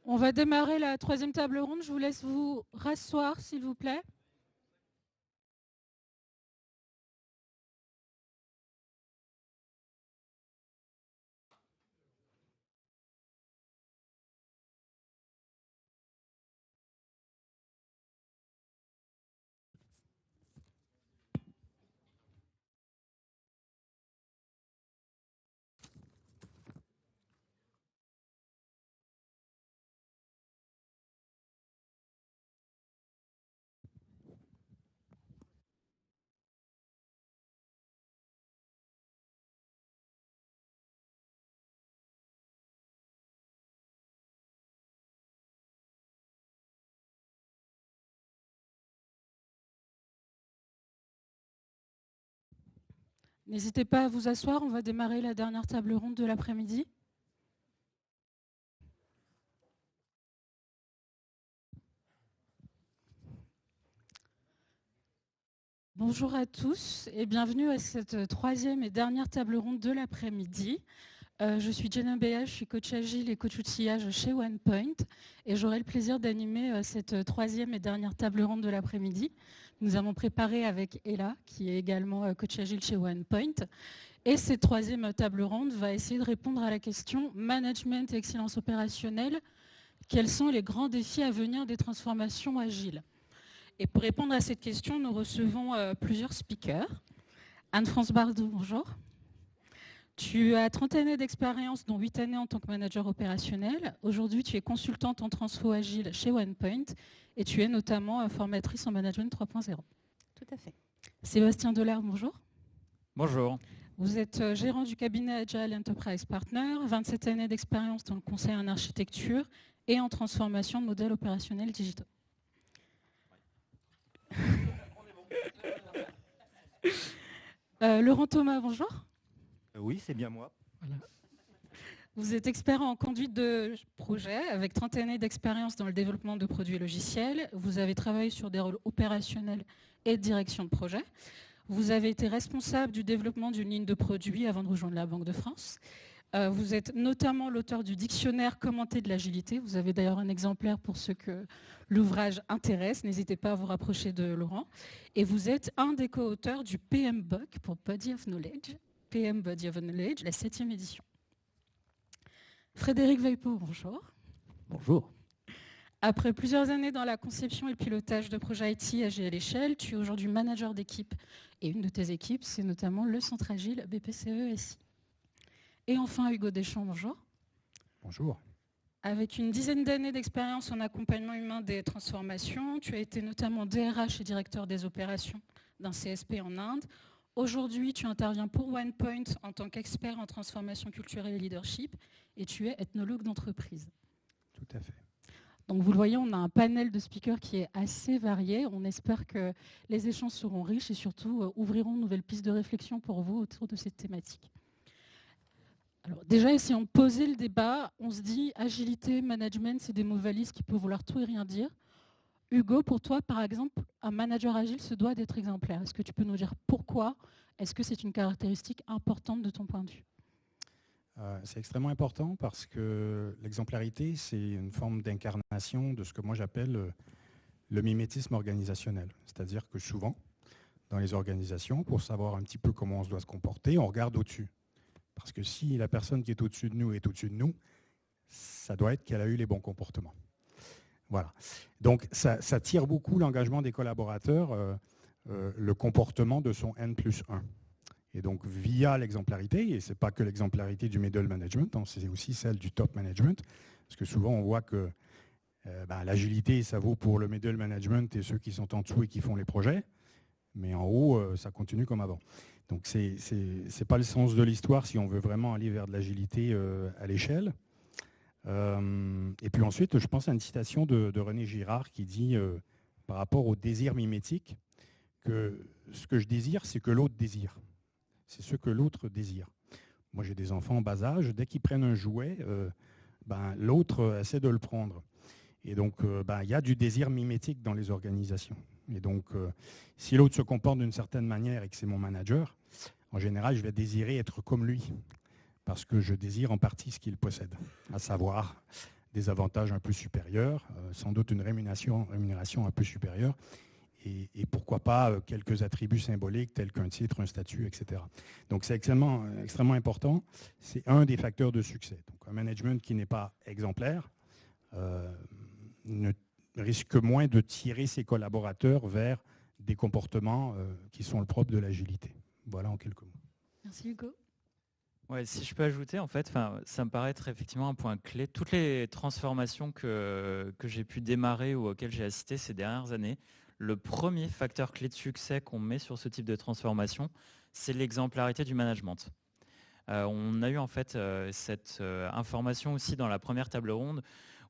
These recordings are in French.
On va démarrer la troisième table ronde. Je vous laisse vous rasseoir, s'il vous plaît. N'hésitez pas à vous asseoir. On va démarrer la dernière table ronde de l'après-midi. Bonjour à tous et bienvenue à cette troisième et dernière table ronde de l'après-midi. Je suis Jenna Béa, je suis coach agile et coach outillage chez OnePoint et j'aurai le plaisir d'animer cette troisième et dernière table ronde de l'après-midi. Nous avons préparé avec Ella, qui est également coach agile chez OnePoint. Et cette troisième table ronde va essayer de répondre à la question management et excellence opérationnelle. Quels sont les grands défis à venir des transformations agiles? Et pour répondre à cette question, nous recevons plusieurs speakers. Anne-France Bardou, bonjour. Tu as 30 années d'expérience, dont 8 années en tant que manager opérationnel. Aujourd'hui, tu es consultante en transfo agile chez OnePoint et tu es notamment formatrice en management 3.0. Tout à fait. Sébastien Delard, bonjour. Bonjour. Vous êtes gérant du cabinet Agile Enterprise Partner, 27 années d'expérience dans le conseil en architecture et en transformation de modèles opérationnels digitaux. Laurent Thomas, bonjour. Oui, c'est bien moi. Voilà. Vous êtes expert en conduite de projet avec 30 années d'expérience dans le développement de produits logiciels. Vous avez travaillé sur des rôles opérationnels et de direction de projet. Vous avez été responsable du développement d'une ligne de produits avant de rejoindre la Banque de France. Vous êtes notamment l'auteur du dictionnaire commenté de l'agilité. Vous avez d'ailleurs un exemplaire pour ceux que l'ouvrage intéresse. N'hésitez pas à vous rapprocher de Laurent. Et vous êtes un des co-auteurs du PMBOK pour Body of Knowledge, PM Body of Knowledge, la 7e édition. Frédéric Weipo, bonjour. Bonjour. Après plusieurs années dans la conception et le pilotage de projets IT agile à l'échelle, tu es aujourd'hui manager d'équipe. Et une de tes équipes, c'est notamment le Centre Agile BPCE-SI. Et enfin, Hugo Deschamps, bonjour. Bonjour. Avec une dizaine d'années d'expérience en accompagnement humain des transformations, tu as été notamment DRH et directeur des opérations d'un CSP en Inde. Aujourd'hui, tu interviens pour OnePoint en tant qu'expert en transformation culturelle et leadership et tu es ethnologue d'entreprise. Tout à fait. Donc vous le voyez, on a un panel de speakers qui est assez varié. On espère que les échanges seront riches et surtout ouvriront de nouvelles pistes de réflexion pour vous autour de cette thématique. Alors déjà, si on posait le débat, on se dit agilité, management, c'est des mots valises qui peuvent vouloir tout et rien dire. Hugo, pour toi, par exemple, un manager agile se doit d'être exemplaire. Est-ce que tu peux nous dire pourquoi? Est-ce que c'est une caractéristique importante de ton point de vue? C'est extrêmement important parce que l'exemplarité, c'est une forme d'incarnation de ce que moi j'appelle le mimétisme organisationnel. C'est-à-dire que souvent, dans les organisations, pour savoir un petit peu comment on se doit se comporter, on regarde au-dessus. Parce que si la personne qui est au-dessus de nous est au-dessus de nous, ça doit être qu'elle a eu les bons comportements. Voilà. Donc ça tire beaucoup l'engagement des collaborateurs, le comportement de son N+1. Et donc via l'exemplarité, et ce n'est pas que l'exemplarité du middle management, hein, c'est aussi celle du top management, parce que souvent on voit que l'agilité, ça vaut pour le middle management et ceux qui sont en dessous et qui font les projets, mais en haut, ça continue comme avant. Donc c'est pas le sens de l'histoire si on veut vraiment aller vers de l'agilité à l'échelle. Et puis ensuite, je pense à une citation de René Girard qui dit, par rapport au désir mimétique, que ce que je désire, c'est que l'autre désire. C'est ce que l'autre désire. Moi, j'ai des enfants en bas âge. Dès qu'ils prennent un jouet, l'autre essaie de le prendre. Et donc, il y a du désir mimétique dans les organisations. Et donc, si l'autre se comporte d'une certaine manière et que c'est mon manager, en général, je vais désirer être comme lui. Parce que je désire en partie ce qu'il possède, à savoir des avantages un peu supérieurs, sans doute une rémunération un peu supérieure, et pourquoi pas quelques attributs symboliques tels qu'un titre, un statut, etc. Donc c'est extrêmement important. C'est un des facteurs de succès. Donc un management qui n'est pas exemplaire ne risque moins de tirer ses collaborateurs vers des comportements qui sont le propre de l'agilité. Voilà en quelques mots. Merci Hugo. Ouais, si je peux ajouter, en fait, ça me paraît être effectivement un point clé. Toutes les transformations que j'ai pu démarrer ou auxquelles j'ai assisté ces dernières années, le premier facteur clé de succès qu'on met sur ce type de transformation, c'est l'exemplarité du management. On a eu en fait cette information aussi dans la première table ronde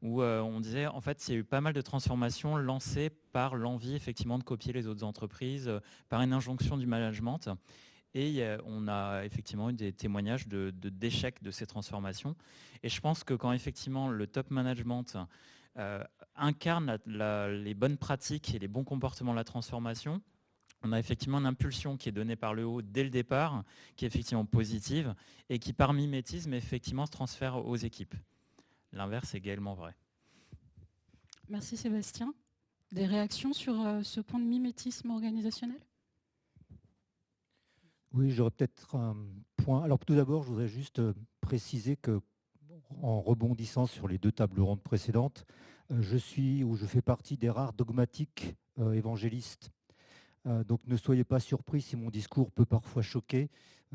où on disait en fait il y a eu pas mal de transformations lancées par l'envie effectivement de copier les autres entreprises, par une injonction du management. Et on a effectivement eu des témoignages d'échecs de ces transformations. Et je pense que quand effectivement le top management incarne les bonnes pratiques et les bons comportements de la transformation, on a effectivement une impulsion qui est donnée par le haut dès le départ, qui est effectivement positive et qui par mimétisme effectivement se transfère aux équipes. L'inverse est également vrai. Merci Sébastien. Des réactions sur ce point de mimétisme organisationnel ? Oui, j'aurais peut-être un point. Alors tout d'abord, je voudrais juste préciser que, en rebondissant sur les deux tables rondes précédentes, je fais partie des rares dogmatiques évangélistes. Donc ne soyez pas surpris si mon discours peut parfois choquer,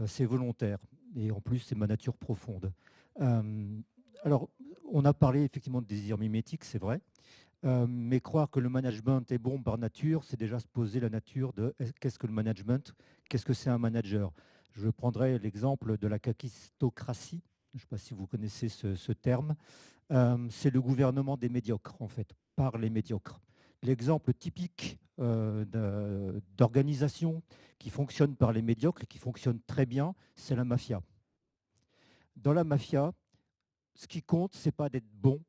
c'est volontaire et en plus c'est ma nature profonde. Alors on a parlé effectivement de désir mimétique, c'est vrai, mais croire que le management est bon par nature, c'est déjà se poser la nature de qu'est-ce que le management, qu'est-ce que c'est un manager. Je prendrai l'exemple de la kakistocratie, je ne sais pas si vous connaissez ce terme, c'est le gouvernement des médiocres en fait, par les médiocres. L'exemple typique d'organisation qui fonctionne par les médiocres et qui fonctionne très bien, c'est la mafia. Dans la mafia, ce qui compte, ce n'est pas d'être bon,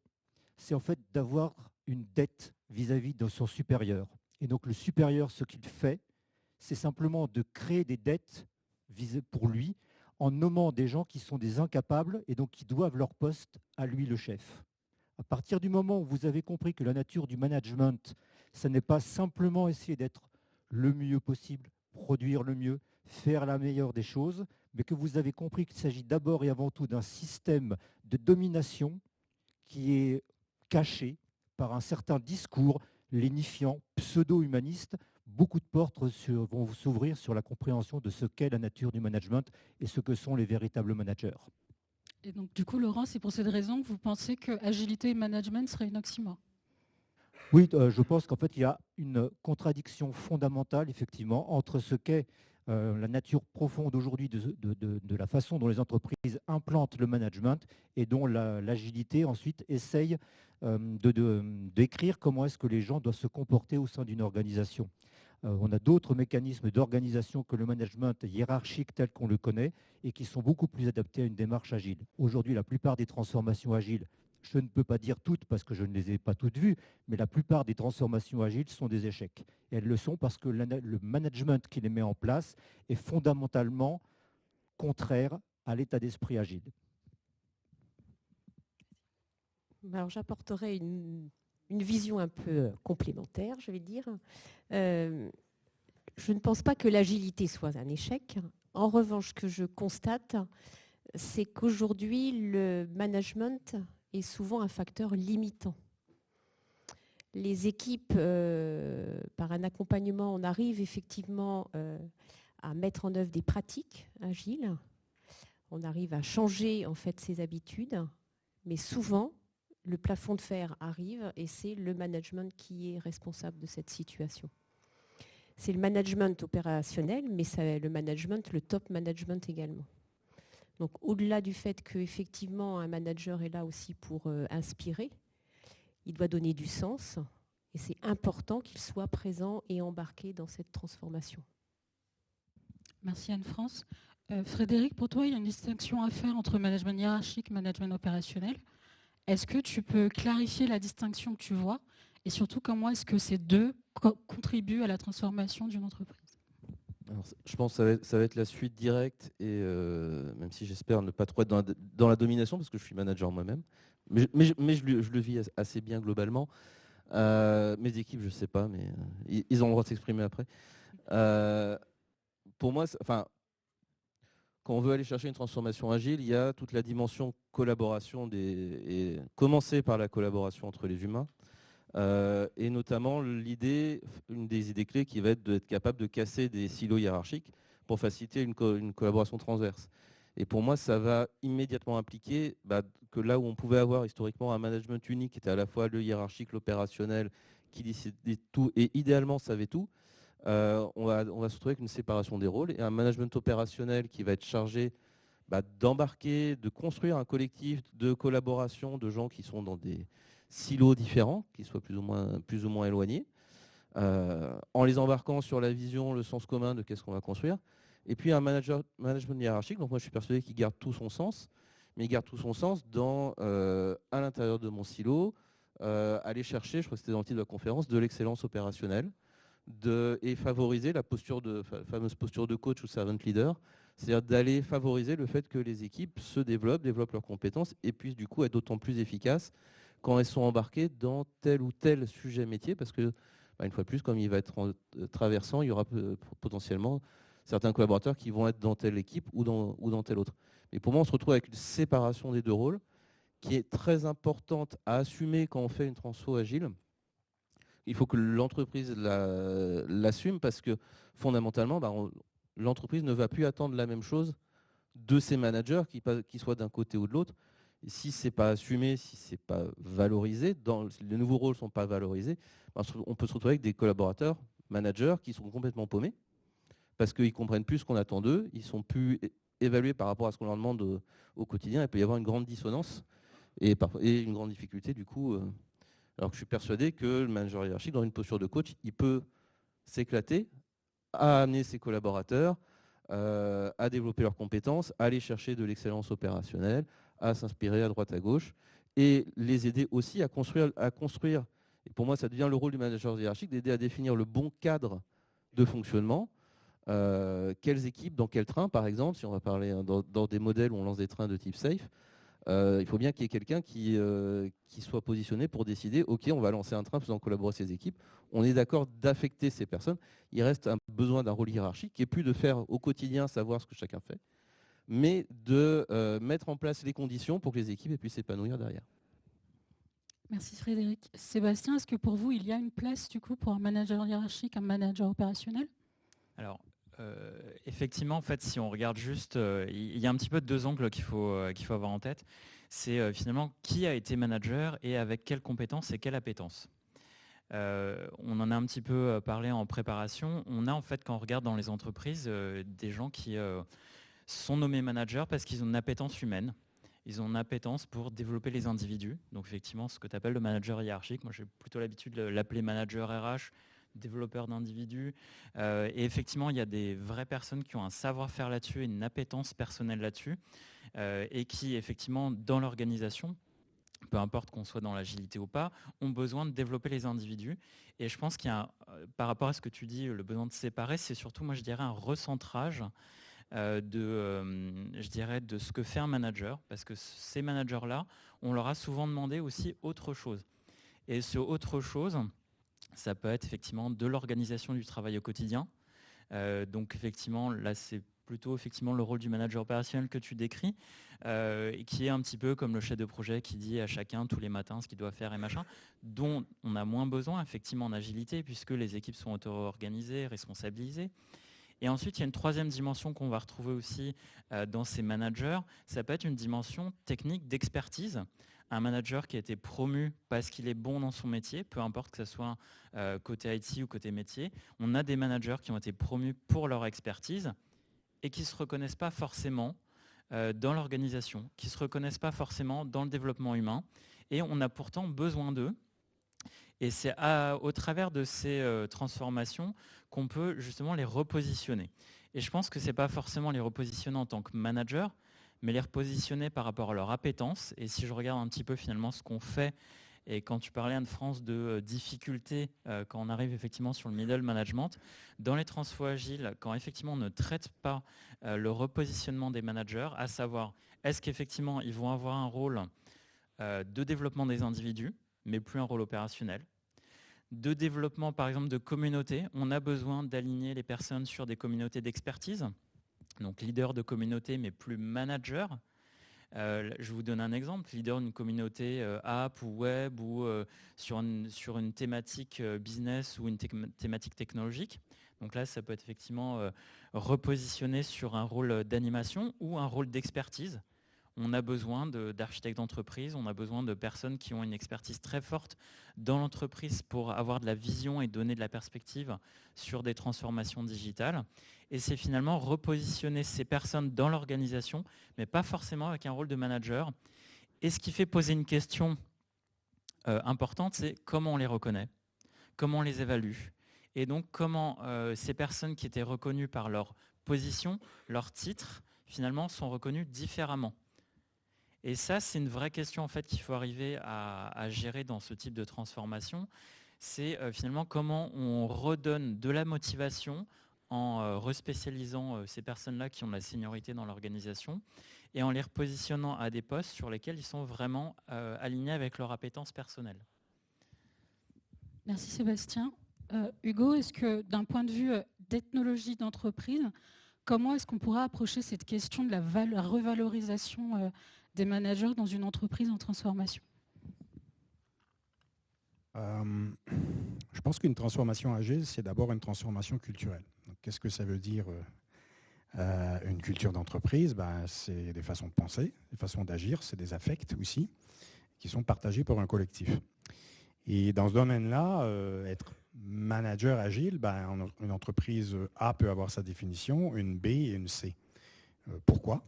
c'est en fait d'avoir une dette vis-à-vis de son supérieur. Et donc le supérieur, ce qu'il fait, c'est simplement de créer des dettes pour lui en nommant des gens qui sont des incapables et donc qui doivent leur poste à lui, le chef. À partir du moment où vous avez compris que la nature du management, ce n'est pas simplement essayer d'être le mieux possible, produire le mieux, faire la meilleure des choses, mais que vous avez compris qu'il s'agit d'abord et avant tout d'un système de domination qui est caché par un certain discours lénifiant, pseudo-humaniste, beaucoup de portes vont s'ouvrir sur la compréhension de ce qu'est la nature du management et ce que sont les véritables managers. Et donc, du coup, Laurent, c'est pour cette raison que vous pensez que agilité et management seraient une oxymore ? Oui, je pense qu'en fait, il y a une contradiction fondamentale, effectivement, entre ce qu'est la nature profonde aujourd'hui de la façon dont les entreprises implantent le management et dont l'agilité ensuite essaye d'écrire comment est-ce que les gens doivent se comporter au sein d'une organisation. On a d'autres mécanismes d'organisation que le management hiérarchique tel qu'on le connaît et qui sont beaucoup plus adaptés à une démarche agile. Aujourd'hui, la plupart des transformations agiles, je ne peux pas dire toutes parce que je ne les ai pas toutes vues, mais la plupart des transformations agiles sont des échecs. Et elles le sont parce que le management qui les met en place est fondamentalement contraire à l'état d'esprit agile. Alors, j'apporterai une vision un peu complémentaire, je vais dire. Je ne pense pas que l'agilité soit un échec. En revanche, ce que je constate, c'est qu'aujourd'hui, le management est souvent un facteur limitant. Les équipes, par un accompagnement, on arrive effectivement à mettre en œuvre des pratiques agiles. On arrive à changer en fait ses habitudes, mais souvent, le plafond de verre arrive et c'est le management qui est responsable de cette situation. C'est le management opérationnel, mais c'est le top management également. Donc, au-delà du fait qu'effectivement, un manager est là aussi pour inspirer, il doit donner du sens et c'est important qu'il soit présent et embarqué dans cette transformation. Merci Anne-France. Frédéric, pour toi, il y a une distinction à faire entre management hiérarchique et management opérationnel. Est-ce que tu peux clarifier la distinction que tu vois et surtout comment est-ce que ces deux contribuent à la transformation d'une entreprise ? Alors, je pense que ça va être la suite directe, et même si j'espère ne pas trop être dans la domination, parce que je suis manager moi-même, mais je le vis assez bien globalement. Mes équipes, je ne sais pas, mais ils ont le droit de s'exprimer après. Pour moi, quand on veut aller chercher une transformation agile, il y a toute la dimension collaboration, et commencer par la collaboration entre les humains. Et notamment une des idées clés qui va être d'être capable de casser des silos hiérarchiques pour faciliter une collaboration transverse. Et pour moi, ça va immédiatement impliquer que là où on pouvait avoir historiquement un management unique qui était à la fois le hiérarchique, l'opérationnel, qui décidait tout et idéalement savait tout, on va se retrouver avec une séparation des rôles et un management opérationnel qui va être chargé d'embarquer, de construire un collectif de collaboration de gens qui sont dans des silos différents, qui soient plus ou moins éloignés, en les embarquant sur la vision, le sens commun de qu'est-ce qu'on va construire. Et puis un management hiérarchique, donc moi je suis persuadé qu'il garde tout son sens, mais il garde tout son sens à l'intérieur de mon silo, aller chercher, je crois que c'était dans le titre de la conférence, de l'excellence opérationnelle, et favoriser la fameuse posture de coach ou servant leader, c'est-à-dire d'aller favoriser le fait que les équipes se développent leurs compétences et puissent du coup être d'autant plus efficaces quand elles sont embarquées dans tel ou tel sujet métier, parce que, une fois de plus, comme il va être traversant, il y aura potentiellement certains collaborateurs qui vont être dans telle équipe ou dans telle autre. Mais pour moi, on se retrouve avec une séparation des deux rôles qui est très importante à assumer quand on fait une transfo agile. Il faut que l'entreprise l'assume parce que fondamentalement, l'entreprise ne va plus attendre la même chose de ses managers, qui soient d'un côté ou de l'autre. Et si ce n'est pas assumé, si ce n'est pas valorisé, les nouveaux rôles ne sont pas valorisés, on peut se retrouver avec des collaborateurs, managers, qui sont complètement paumés parce qu'ils ne comprennent plus ce qu'on attend d'eux, ils ne sont plus évalués par rapport à ce qu'on leur demande au quotidien. Il peut y avoir une grande dissonance et une grande difficulté du coup. Alors que je suis persuadé que le manager hiérarchique, dans une posture de coach, il peut s'éclater à amener ses collaborateurs à développer leurs compétences, à aller chercher de l'excellence opérationnelle, à s'inspirer à droite à gauche et les aider aussi à construire. Et pour moi, ça devient le rôle du manager hiérarchique d'aider à définir le bon cadre de fonctionnement. Quelles équipes, dans quel train, par exemple, si on va parler dans des modèles où on lance des trains de type safe, il faut bien qu'il y ait quelqu'un qui soit positionné pour décider, OK, on va lancer un train faisant collaborer ces équipes. On est d'accord d'affecter ces personnes. Il reste un besoin d'un rôle hiérarchique qui est plus de faire au quotidien savoir ce que chacun fait, mais de mettre en place les conditions pour que les équipes puissent s'épanouir derrière. Merci Frédéric. Sébastien, est-ce que pour vous, il y a une place du coup pour un manager hiérarchique, un manager opérationnel ? Alors, effectivement, en fait, si on regarde juste, il y a un petit peu deux angles qu'il faut avoir en tête. C'est finalement qui a été manager et avec quelles compétences et quelle appétence. On en a un petit peu parlé en préparation. On a en fait, quand on regarde dans les entreprises, des gens qui sont nommés managers parce qu'ils ont une appétence humaine. Ils ont une appétence pour développer les individus. Donc effectivement, ce que tu appelles le manager hiérarchique, moi j'ai plutôt l'habitude de l'appeler manager RH, développeurs d'individus. Et effectivement, il y a des vraies personnes qui ont un savoir-faire là-dessus et une appétence personnelle là-dessus et qui, effectivement, dans l'organisation, peu importe qu'on soit dans l'agilité ou pas, ont besoin de développer les individus. Et je pense qu'il y a, par rapport à ce que tu dis, le besoin de séparer, c'est surtout, moi, je dirais, un recentrage de ce que fait un manager, parce que ces managers-là, on leur a souvent demandé aussi autre chose. Et ce autre chose, ça peut être effectivement de l'organisation du travail au quotidien. Donc effectivement, là c'est plutôt effectivement le rôle du manager opérationnel que tu décris, qui est un petit peu comme le chef de projet qui dit à chacun tous les matins ce qu'il doit faire et machin, dont on a moins besoin effectivement en agilité puisque les équipes sont auto-organisées, responsabilisées. Et ensuite, il y a une troisième dimension qu'on va retrouver aussi dans ces managers, ça peut être une dimension technique d'expertise. Un manager qui a été promu parce qu'il est bon dans son métier, peu importe que ce soit côté IT ou côté métier. On a des managers qui ont été promus pour leur expertise et qui ne se reconnaissent pas forcément dans l'organisation, qui ne se reconnaissent pas forcément dans le développement humain. Et on a pourtant besoin d'eux. Et c'est au travers de ces transformations qu'on peut justement les repositionner. Et je pense que ce n'est pas forcément les repositionner en tant que manager, mais les repositionner par rapport à leur appétence. Et si je regarde un petit peu finalement ce qu'on fait Et quand tu parlais, Anne-France, de difficultés quand on arrive effectivement sur le middle management, dans les transfos agiles, quand effectivement on ne traite pas le repositionnement des managers, à savoir, est-ce qu'effectivement ils vont avoir un rôle de développement des individus, mais plus un rôle opérationnel, de développement par exemple de communautés, on a besoin d'aligner les personnes sur des communautés d'expertise, donc leader de communauté mais plus manager. Je vous donne un exemple, leader d'une communauté app ou web ou sur une thématique business ou une thématique technologique. Donc là, ça peut être effectivement repositionné sur un rôle d'animation ou un rôle d'expertise. On a besoin d'architectes d'entreprise, on a besoin de personnes qui ont une expertise très forte dans l'entreprise pour avoir de la vision et donner de la perspective sur des transformations digitales. Et c'est finalement repositionner ces personnes dans l'organisation, mais pas forcément avec un rôle de manager. Et ce qui fait poser une question importante, c'est comment on les reconnaît, comment on les évalue, et donc comment ces personnes qui étaient reconnues par leur position, leur titre, finalement sont reconnues différemment. Et ça, c'est une vraie question en fait qu'il faut arriver à gérer dans ce type de transformation. C'est finalement comment on redonne de la motivation en respécialisant ces personnes-là qui ont de la seniorité dans l'organisation et en les repositionnant à des postes sur lesquels ils sont vraiment alignés avec leur appétence personnelle. Merci Sébastien. Hugo, est-ce que d'un point de vue d'ethnologie d'entreprise, comment est-ce qu'on pourra approcher cette question de la revalorisation des managers dans une entreprise en transformation? Je pense qu'une transformation agile, c'est d'abord une transformation culturelle. Qu'est-ce que ça veut dire une culture d'entreprise? C'est des façons de penser, des façons d'agir, c'est des affects aussi, qui sont partagés par un collectif. Et dans ce domaine-là, être manager agile, une entreprise A peut avoir sa définition, une B et une C. Pourquoi?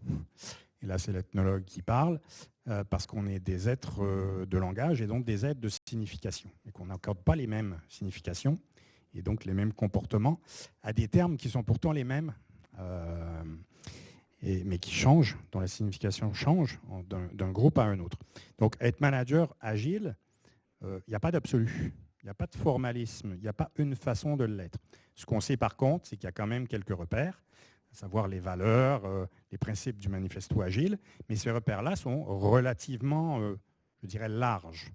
Et là, c'est l'ethnologue qui parle, parce qu'on est des êtres de langage et donc des êtres de signification, et qu'on n'accorde pas les mêmes significations et donc les mêmes comportements à des termes qui sont pourtant les mêmes, mais qui changent, dont la signification change d'un groupe à un autre. Donc, être manager agile, il n'y a pas d'absolu, il n'y a pas de formalisme, il n'y a pas une façon de l'être. Ce qu'on sait par contre, c'est qu'il y a quand même quelques repères, à savoir les valeurs, les principes du manifesto agile, mais ces repères-là sont relativement, je dirais, larges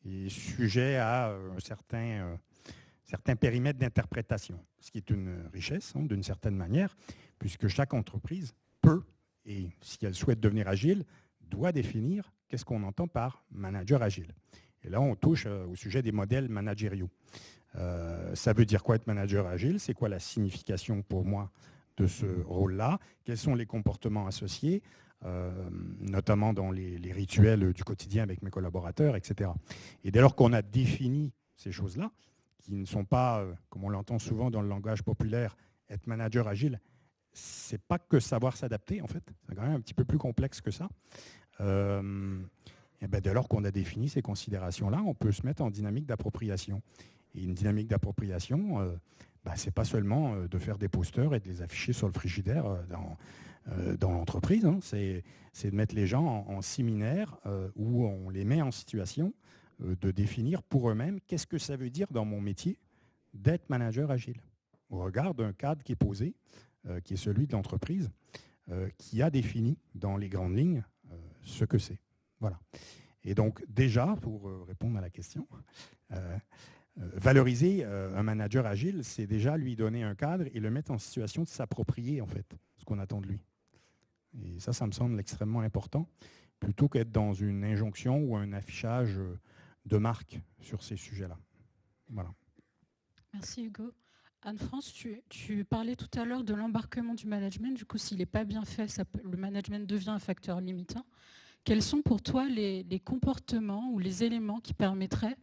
et sujets à un certain périmètre d'interprétation, ce qui est une richesse, d'une certaine manière, puisque chaque entreprise peut, et si elle souhaite devenir agile, doit définir qu'est-ce qu'on entend par manager agile. Et là, on touche au sujet des modèles managériaux. Ça veut dire quoi être manager agile? C'est quoi la signification pour moi de ce rôle-là? Quels sont les comportements associés, notamment dans les rituels du quotidien avec mes collaborateurs, etc. Et dès lors qu'on a défini ces choses-là, qui ne sont pas, comme on l'entend souvent dans le langage populaire, être manager agile, c'est pas que savoir s'adapter, en fait. C'est quand même un petit peu plus complexe que ça. Et dès lors qu'on a défini ces considérations-là, on peut se mettre en dynamique d'appropriation. Et une dynamique d'appropriation, c'est pas seulement de faire des posters et de les afficher sur le frigidaire dans l'entreprise. C'est de mettre les gens en séminaire où on les met en situation de définir pour eux-mêmes qu'est-ce que ça veut dire dans mon métier d'être manager agile, au regard d'un cadre qui est posé, qui est celui de l'entreprise, qui a défini dans les grandes lignes ce que c'est. Voilà. Et donc déjà, pour répondre à la question, valoriser un manager agile, c'est déjà lui donner un cadre et le mettre en situation de s'approprier en fait ce qu'on attend de lui. Et ça me semble extrêmement important, plutôt qu'être dans une injonction ou un affichage de marque sur ces sujets-là. Voilà. Merci Hugo. Anne-France, tu parlais tout à l'heure de l'embarquement du management. Du coup, s'il n'est pas bien fait, le management devient un facteur limitant. Quels sont pour toi les comportements ou les éléments qui permettraient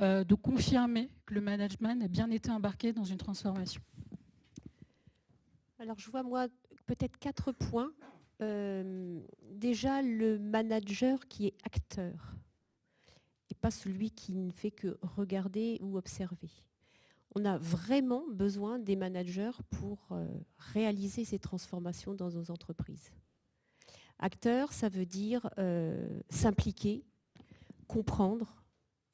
de confirmer que le management a bien été embarqué dans une transformation? Alors, je vois, moi, peut-être 4 points. Déjà, le manager qui est acteur et pas celui qui ne fait que regarder ou observer. On a vraiment besoin des managers pour réaliser ces transformations dans nos entreprises. Acteur, ça veut dire s'impliquer, comprendre,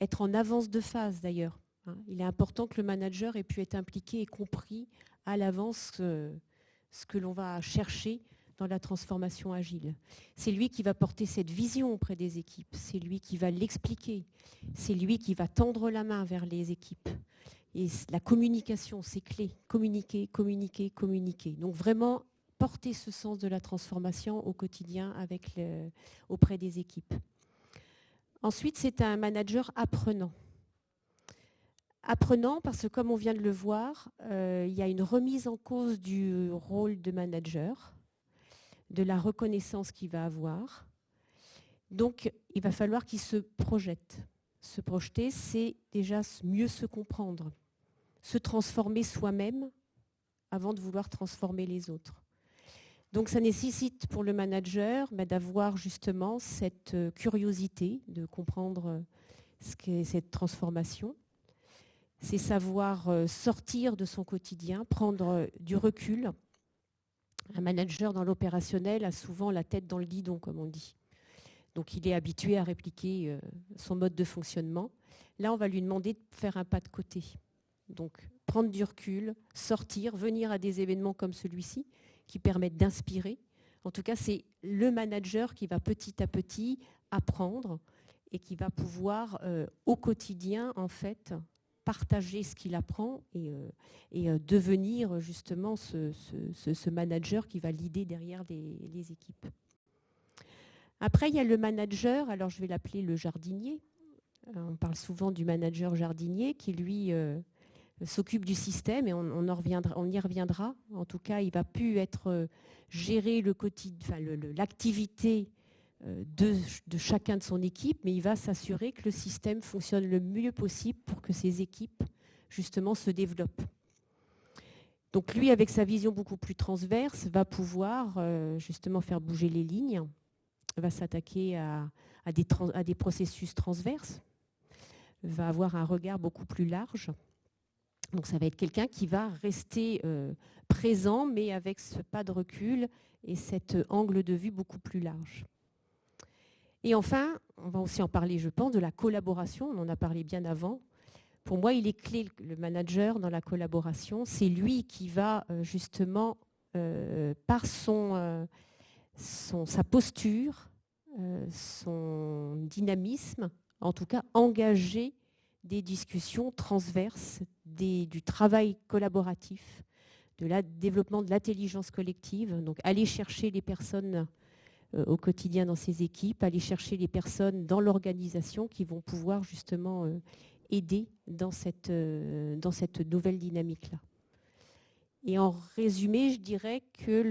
être en avance de phase d'ailleurs. Il est important que le manager ait pu être impliqué et compris à l'avance ce que l'on va chercher dans la transformation agile. C'est lui qui va porter cette vision auprès des équipes, c'est lui qui va l'expliquer, c'est lui qui va tendre la main vers les équipes. Et la communication, c'est clé. Communiquer, communiquer, communiquer. Donc vraiment, porter ce sens de la transformation au quotidien auprès des équipes. Ensuite, c'est un manager apprenant. Apprenant parce que, comme on vient de le voir, il y a une remise en cause du rôle de manager, de la reconnaissance qu'il va avoir. Donc, il va falloir qu'il se projette. Se projeter, c'est déjà mieux se comprendre, se transformer soi-même avant de vouloir transformer les autres. Donc, ça nécessite pour le manager d'avoir justement cette curiosité de comprendre ce qu'est cette transformation. C'est savoir sortir de son quotidien, prendre du recul. Un manager dans l'opérationnel a souvent la tête dans le guidon, comme on dit. Donc, il est habitué à répliquer son mode de fonctionnement. Là, on va lui demander de faire un pas de côté. Donc, prendre du recul, sortir, venir à des événements comme celui-ci qui permettent d'inspirer. En tout cas, c'est le manager qui va petit à petit apprendre et qui va pouvoir, au quotidien, en fait, partager ce qu'il apprend et devenir justement ce manager qui va leader derrière les équipes. Après, il y a le manager, alors je vais l'appeler le jardinier. On parle souvent du manager jardinier qui, lui, s'occupe du système et on y reviendra. En tout cas, il ne va plus être gérer l'activité de chacun de son équipe, mais il va s'assurer que le système fonctionne le mieux possible pour que ces équipes, justement, se développent. Donc lui, avec sa vision beaucoup plus transverse, va pouvoir justement faire bouger les lignes, va s'attaquer à des processus transverses, va avoir un regard beaucoup plus large. Donc ça va être quelqu'un qui va rester présent, mais avec ce pas de recul et cet angle de vue beaucoup plus large. Et enfin, on va aussi en parler, je pense, de la collaboration. On en a parlé bien avant. Pour moi, il est clé, le manager, dans la collaboration. C'est lui qui va justement, par sa posture, son dynamisme, en tout cas, engager des discussions transverses, du travail collaboratif, développement de l'intelligence collective. Donc, aller chercher les personnes au quotidien dans ces équipes, aller chercher les personnes dans l'organisation qui vont pouvoir justement aider dans cette nouvelle dynamique-là. Et en résumé, je dirais que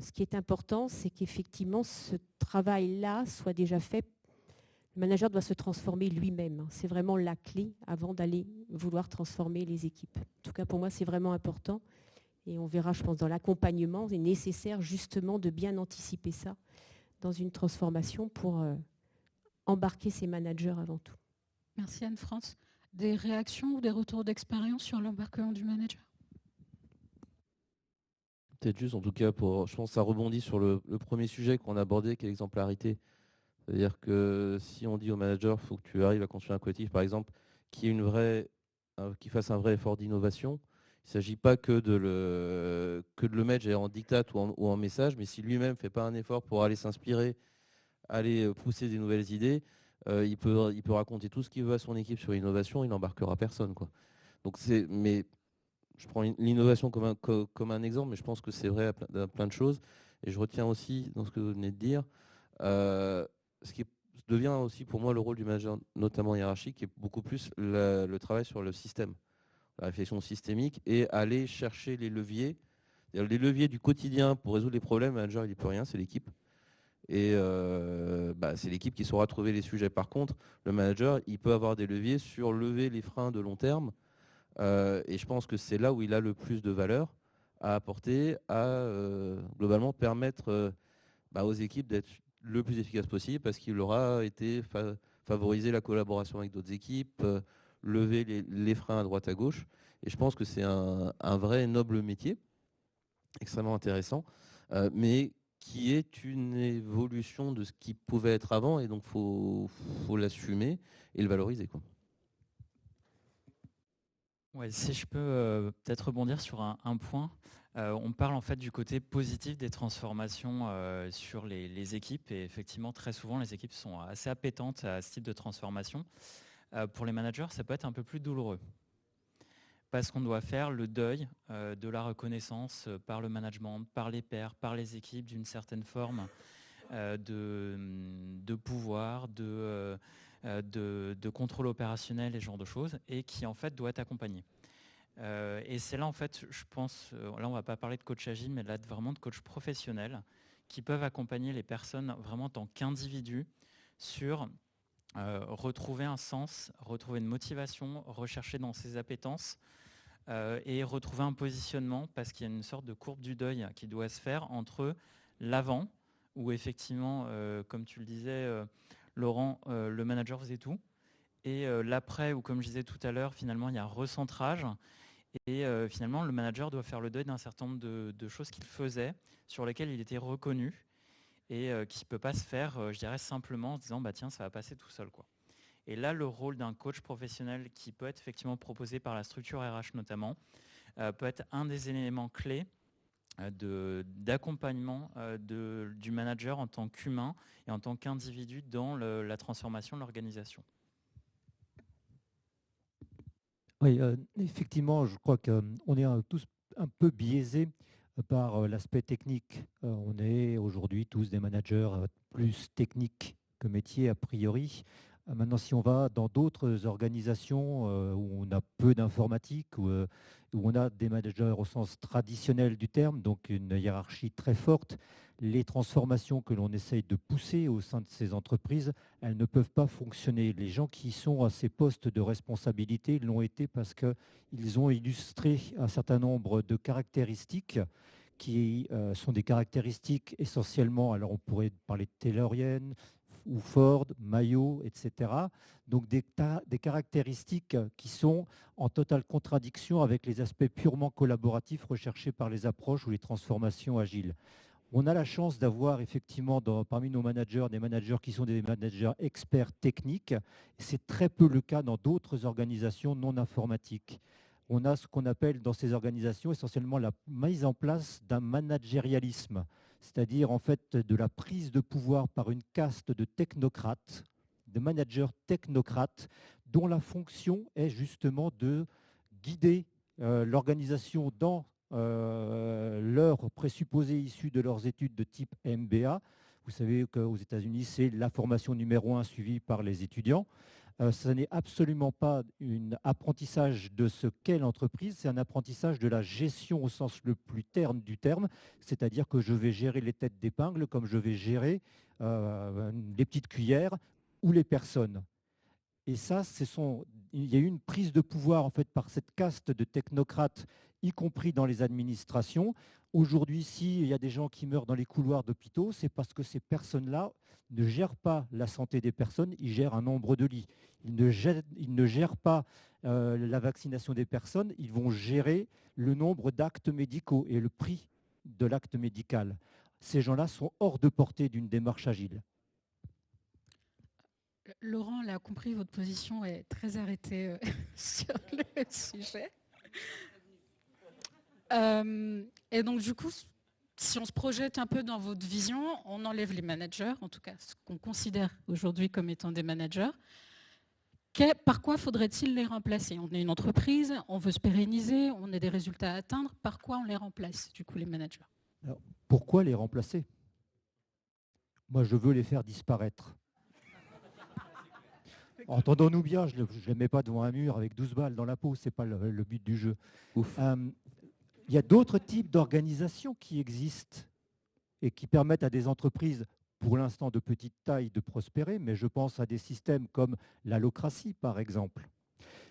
ce qui est important, c'est qu'effectivement, ce travail-là soit déjà fait. Le manager doit se transformer lui-même. C'est vraiment la clé avant d'aller vouloir transformer les équipes. En tout cas, pour moi, c'est vraiment important. Et on verra, je pense, dans l'accompagnement, c'est nécessaire justement de bien anticiper ça dans une transformation pour embarquer ces managers avant tout. Merci Anne-France. Des réactions ou des retours d'expérience sur l'embarquement du manager? Peut-être juste, en tout cas, je pense que ça rebondit sur le premier sujet qu'on a abordé, qui est l'exemplarité. C'est-à-dire que si on dit au manager, il faut que tu arrives à construire un collectif, par exemple, qui fasse un vrai effort d'innovation. Il ne s'agit pas que de le mettre en diktat ou en message, mais si lui-même ne fait pas un effort pour aller s'inspirer, aller pousser des nouvelles idées, il peut raconter tout ce qu'il veut à son équipe sur l'innovation, il n'embarquera personne, quoi. Donc mais je prends l'innovation comme un exemple, mais je pense que c'est vrai à plein de choses. Et je retiens aussi, dans ce que vous venez de dire, ce qui devient aussi pour moi le rôle du manager, notamment hiérarchique, qui est beaucoup plus le travail sur le système, la réflexion systémique, et aller chercher les leviers du quotidien pour résoudre les problèmes. Le manager, il n'y peut rien, c'est l'équipe. Et c'est l'équipe qui saura trouver les sujets. Par contre, le manager, il peut avoir des leviers sur lever les freins de long terme. Et je pense que c'est là où il a le plus de valeur à apporter, à globalement permettre aux équipes d'être le plus efficace possible, parce qu'il aura été favoriser la collaboration avec d'autres équipes, lever les freins à droite à gauche. Et je pense que c'est un vrai noble métier, extrêmement intéressant, mais qui est une évolution de ce qui pouvait être avant, et donc faut l'assumer et le valoriser, quoi. Ouais, si je peux peut-être rebondir sur un point. On parle en fait du côté positif des transformations sur les équipes, et effectivement très souvent les équipes sont assez appétentes à ce type de transformation. Pour les managers, ça peut être un peu plus douloureux parce qu'on doit faire le deuil de la reconnaissance par le management, par les pairs, par les équipes d'une certaine forme de pouvoir, de contrôle opérationnel et ce genre de choses, et qui en fait doit être accompagné. Et c'est là en fait, je pense, là on va pas parler de coach agile, mais là vraiment de coach professionnel qui peuvent accompagner les personnes vraiment en tant qu'individus sur retrouver un sens, retrouver une motivation, rechercher dans ses appétences et retrouver un positionnement, parce qu'il y a une sorte de courbe du deuil qui doit se faire entre l'avant, où effectivement, comme tu le disais, Laurent, le manager faisait tout, et l'après, où comme je disais tout à l'heure, finalement il y a un recentrage, et finalement le manager doit faire le deuil d'un certain nombre de choses qu'il faisait, sur lesquelles il était reconnu, et qui ne peut pas se faire, je dirais, simplement en disant bah, tiens, ça va passer tout seul, quoi. Et là, le rôle d'un coach professionnel qui peut être effectivement proposé par la structure RH notamment, peut être un des éléments clés d'accompagnement du manager en tant qu'humain et en tant qu'individu dans la transformation de l'organisation. Oui, effectivement, je crois qu'on est tous un peu biaisés par l'aspect technique. On est aujourd'hui tous des managers plus techniques que métiers a priori. Maintenant, si on va dans d'autres organisations où on a peu d'informatique, où on a des managers au sens traditionnel du terme, donc une hiérarchie très forte, les transformations que l'on essaye de pousser au sein de ces entreprises, elles ne peuvent pas fonctionner. Les gens qui sont à ces postes de responsabilité l'ont été parce qu'ils ont illustré un certain nombre de caractéristiques qui sont des caractéristiques essentiellement, alors on pourrait parler de tayloriennes, ou Ford, Maillot, etc. Donc des caractéristiques qui sont en totale contradiction avec les aspects purement collaboratifs recherchés par les approches ou les transformations agiles. On a la chance d'avoir effectivement parmi nos managers des managers qui sont des managers experts techniques. C'est très peu le cas dans d'autres organisations non informatiques. On a ce qu'on appelle dans ces organisations essentiellement la mise en place d'un managérialisme, c'est-à-dire en fait de la prise de pouvoir par une caste de technocrates, de managers technocrates, dont la fonction est justement de guider l'organisation dans leurs présupposés issus de leurs études de type MBA. Vous savez qu'aux États-Unis, c'est la formation numéro 1 suivie par les étudiants. Ce n'est absolument pas un apprentissage de ce qu'est l'entreprise, c'est un apprentissage de la gestion au sens le plus terne du terme, c'est-à-dire que je vais gérer les têtes d'épingle comme je vais gérer les petites cuillères ou les personnes. Et ça, il y a eu une prise de pouvoir en fait par cette caste de technocrates, y compris dans les administrations. Aujourd'hui, s'il y a des gens qui meurent dans les couloirs d'hôpitaux, c'est parce que ces personnes-là ne gèrent pas la santé des personnes, ils gèrent un nombre de lits. Ils ne gèrent pas la vaccination des personnes, ils vont gérer le nombre d'actes médicaux et le prix de l'acte médical. Ces gens-là sont hors de portée d'une démarche agile. Laurent l'a compris, votre position est très arrêtée sur le sujet. Et donc du coup, si on se projette un peu dans votre vision, on enlève les managers, en tout cas ce qu'on considère aujourd'hui comme étant des managers. Par quoi faudrait-il les remplacer? On est une entreprise, on veut se pérenniser, on a des résultats à atteindre. Par quoi on les remplace, du coup, les managers? Alors, pourquoi les remplacer? Moi, je veux les faire disparaître. Entendons-nous bien, je ne les mets pas devant un mur avec 12 balles dans la peau, ce n'est pas le but du jeu. Il y a d'autres types d'organisations qui existent et qui permettent à des entreprises, pour l'instant de petite taille, de prospérer, mais je pense à des systèmes comme l'allocratie, par exemple.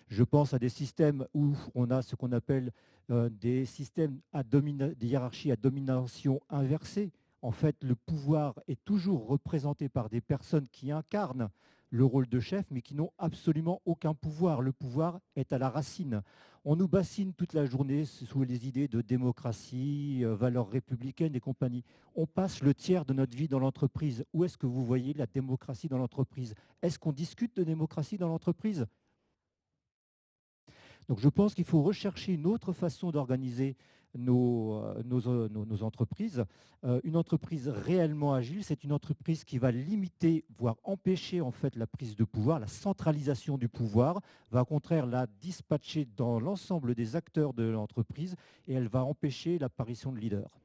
Je pense à des systèmes où on a ce qu'on appelle des systèmes des hiérarchies à domination inversée. En fait, le pouvoir est toujours représenté par des personnes qui incarnent le rôle de chef, mais qui n'ont absolument aucun pouvoir. Le pouvoir est à la racine. On nous bassine toute la journée sous les idées de démocratie, valeurs républicaines et compagnie. On passe le tiers de notre vie dans l'entreprise. Où est-ce que vous voyez la démocratie dans l'entreprise? Est-ce qu'on discute de démocratie dans l'entreprise? Donc je pense qu'il faut rechercher une autre façon d'organiser nos entreprises. Une entreprise réellement agile, c'est une entreprise qui va limiter, voire empêcher en fait la prise de pouvoir, la centralisation du pouvoir, va au contraire la dispatcher dans l'ensemble des acteurs de l'entreprise et elle va empêcher l'apparition de leaders.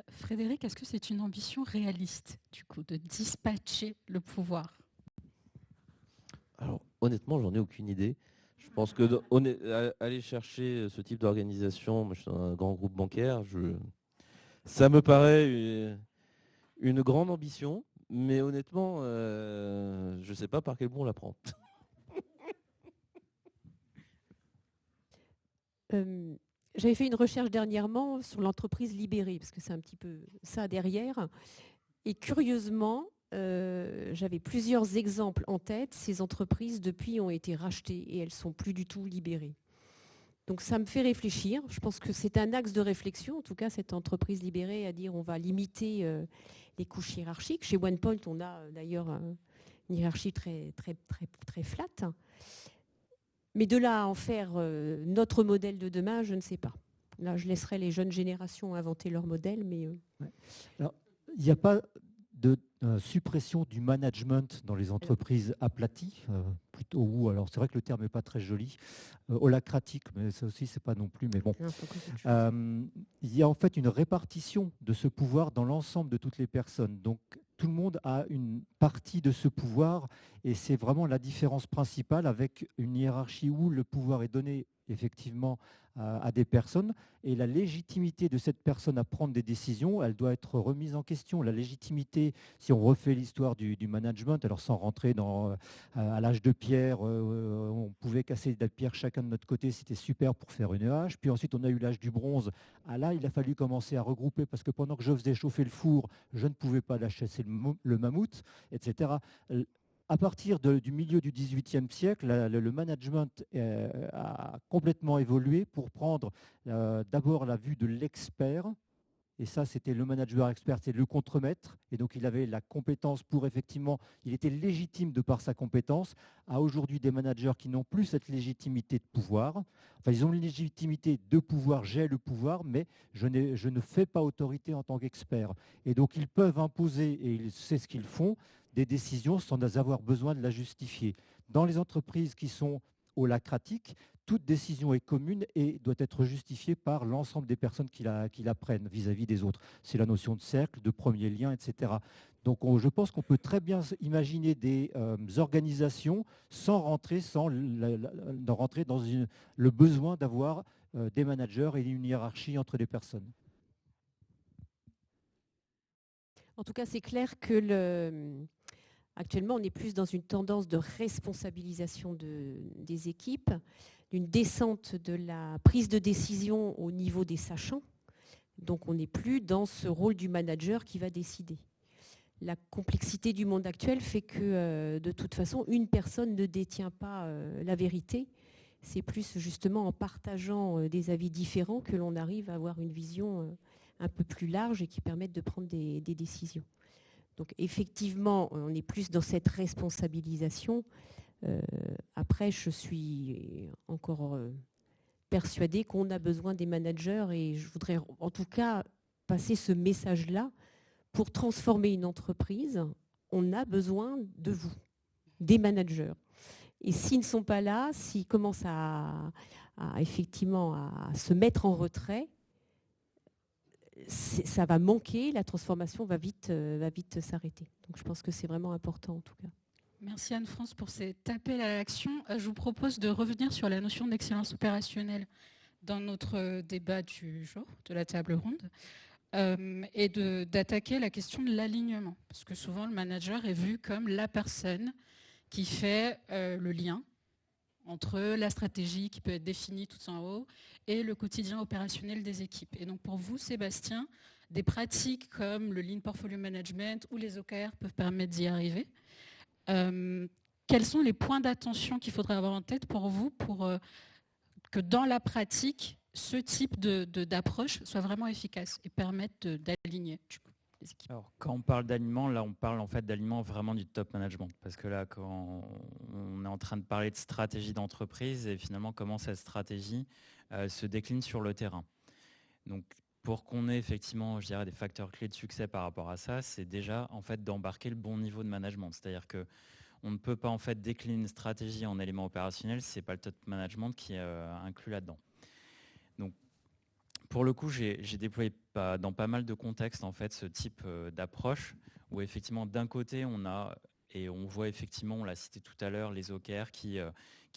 Frédéric, est-ce que c'est une ambition réaliste, du coup, de dispatcher le pouvoir? Alors, honnêtement, j'en ai aucune idée. Je pense que aller chercher ce type d'organisation, moi je suis dans un grand groupe bancaire, ça me paraît une grande ambition, mais honnêtement, je ne sais pas par quel bout on la prend. J'avais fait une recherche dernièrement sur l'entreprise libérée, parce que c'est un petit peu ça derrière. Et curieusement, j'avais plusieurs exemples en tête. Ces entreprises, depuis, ont été rachetées et elles ne sont plus du tout libérées. Donc ça me fait réfléchir. Je pense que c'est un axe de réflexion, en tout cas, cette entreprise libérée, à dire on va limiter les couches hiérarchiques. Chez OnePoint, on a d'ailleurs une hiérarchie très, très, très, très flat. Mais de là à en faire notre modèle de demain, je ne sais pas. Là, je laisserai les jeunes générations inventer leur modèle. Mais Alors, il n'y a pas de suppression du management dans les entreprises aplaties, plutôt, ou alors c'est vrai que le terme n'est pas très joli, holacratique, mais ça aussi c'est pas non plus, mais bon. Il y a en fait une répartition de ce pouvoir dans l'ensemble de toutes les personnes. Donc tout le monde a une partie de ce pouvoir et c'est vraiment la différence principale avec une hiérarchie où le pouvoir est donné effectivement à des personnes et la légitimité de cette personne à prendre des décisions, elle doit être remise en question. La légitimité, si on refait l'histoire du management, alors sans rentrer à l'âge de pierre, on pouvait casser de la pierre chacun de notre côté, c'était super pour faire une hache. Puis ensuite, on a eu l'âge du bronze. Là, il a fallu commencer à regrouper parce que pendant que je faisais chauffer le four, je ne pouvais pas chasser le mammouth, etc. À partir du milieu du XVIIIe siècle, le management a complètement évolué pour prendre d'abord la vue de l'expert. Et ça, c'était le manager expert, c'est le contremaître. Et donc, il avait la compétence pour effectivement, il était légitime de par sa compétence. À aujourd'hui, des managers qui n'ont plus cette légitimité de pouvoir. Enfin, ils ont une légitimité de pouvoir, j'ai le pouvoir, mais je ne fais pas autorité en tant qu'expert. Et donc, ils peuvent imposer, et c'est ce qu'ils font, des décisions sans avoir besoin de la justifier. Dans les entreprises qui sont holacratiques, toute décision est commune et doit être justifiée par l'ensemble des personnes qui la prennent vis-à-vis des autres. C'est la notion de cercle, de premier lien, etc. Donc je pense qu'on peut très bien imaginer des organisations sans rentrer dans le besoin d'avoir des managers et une hiérarchie entre les personnes. En tout cas, c'est clair que actuellement, on est plus dans une tendance de responsabilisation des équipes, d'une descente de la prise de décision au niveau des sachants. Donc, on n'est plus dans ce rôle du manager qui va décider. La complexité du monde actuel fait que, de toute façon, une personne ne détient pas la vérité. C'est plus justement en partageant des avis différents que l'on arrive à avoir une vision un peu plus large et qui permette de prendre des décisions. Donc effectivement, on est plus dans cette responsabilisation. Après, je suis encore persuadée qu'on a besoin des managers et je voudrais en tout cas passer ce message-là. Pour transformer une entreprise, on a besoin de vous, des managers. Et s'ils ne sont pas là, s'ils commencent effectivement à se mettre en retrait, ça va manquer, la transformation va vite s'arrêter. Donc je pense que c'est vraiment important en tout cas. Merci Anne-France pour cet appel à l'action. Je vous propose de revenir sur la notion d'excellence opérationnelle dans notre débat du jour, de la table ronde, et d'attaquer la question de l'alignement. Parce que souvent le manager est vu comme la personne qui fait le lien entre la stratégie qui peut être définie tout en haut et le quotidien opérationnel des équipes. Et donc pour vous, Sébastien, des pratiques comme le Lean Portfolio Management ou les OKR peuvent permettre d'y arriver. Quels sont les points d'attention qu'il faudrait avoir en tête pour vous pour que dans la pratique, ce type d'approche soit vraiment efficace et permette d'aligner les équipes? Alors, quand on parle d'alignement, là, on parle en fait d'alignement vraiment du top management. Parce que là, quand on est en train de parler de stratégie d'entreprise et finalement comment cette stratégie se décline sur le terrain. Donc, pour qu'on ait effectivement, je dirais, des facteurs clés de succès par rapport à ça, c'est déjà en fait d'embarquer le bon niveau de management. C'est-à-dire que on ne peut pas en fait décliner une stratégie en éléments opérationnels si ce n'est pas le top management qui est inclus là-dedans. Donc, pour le coup, j'ai déployé dans pas mal de contextes en fait ce type d'approche où effectivement d'un côté on a, et on voit effectivement, on l'a cité tout à l'heure, les OKR qui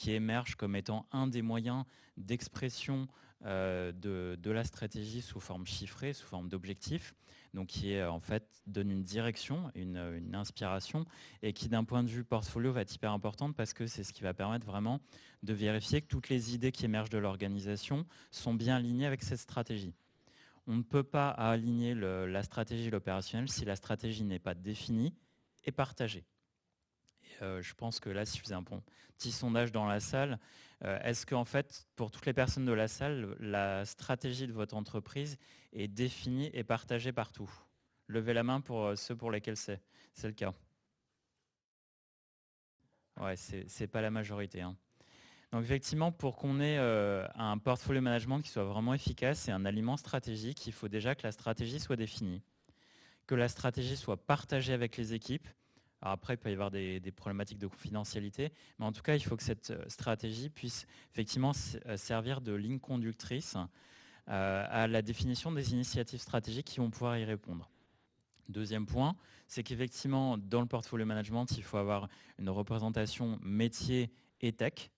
émergent comme étant un des moyens d'expression de la stratégie sous forme chiffrée, sous forme d'objectifs, donc qui est en fait donne une direction, une inspiration, et qui d'un point de vue portfolio va être hyper importante parce que c'est ce qui va permettre vraiment de vérifier que toutes les idées qui émergent de l'organisation sont bien alignées avec cette stratégie. On ne peut pas aligner la stratégie et l'opérationnel si la stratégie n'est pas définie et partagée. Je pense que là, si je faisais un petit sondage dans la salle, est-ce qu'en fait, pour toutes les personnes de la salle, la stratégie de votre entreprise est définie et partagée partout? Levez la main pour ceux pour lesquels c'est le cas. Ouais, c'est pas la majorité, hein. Donc effectivement, pour qu'on ait un portfolio management qui soit vraiment efficace et un aliment stratégique, il faut déjà que la stratégie soit définie, que la stratégie soit partagée avec les équipes. Alors après, il peut y avoir des problématiques de confidentialité, mais en tout cas, il faut que cette stratégie puisse effectivement servir de ligne conductrice à la définition des initiatives stratégiques qui vont pouvoir y répondre. Deuxième point, c'est qu'effectivement, dans le portfolio management, il faut avoir une représentation métier et tech,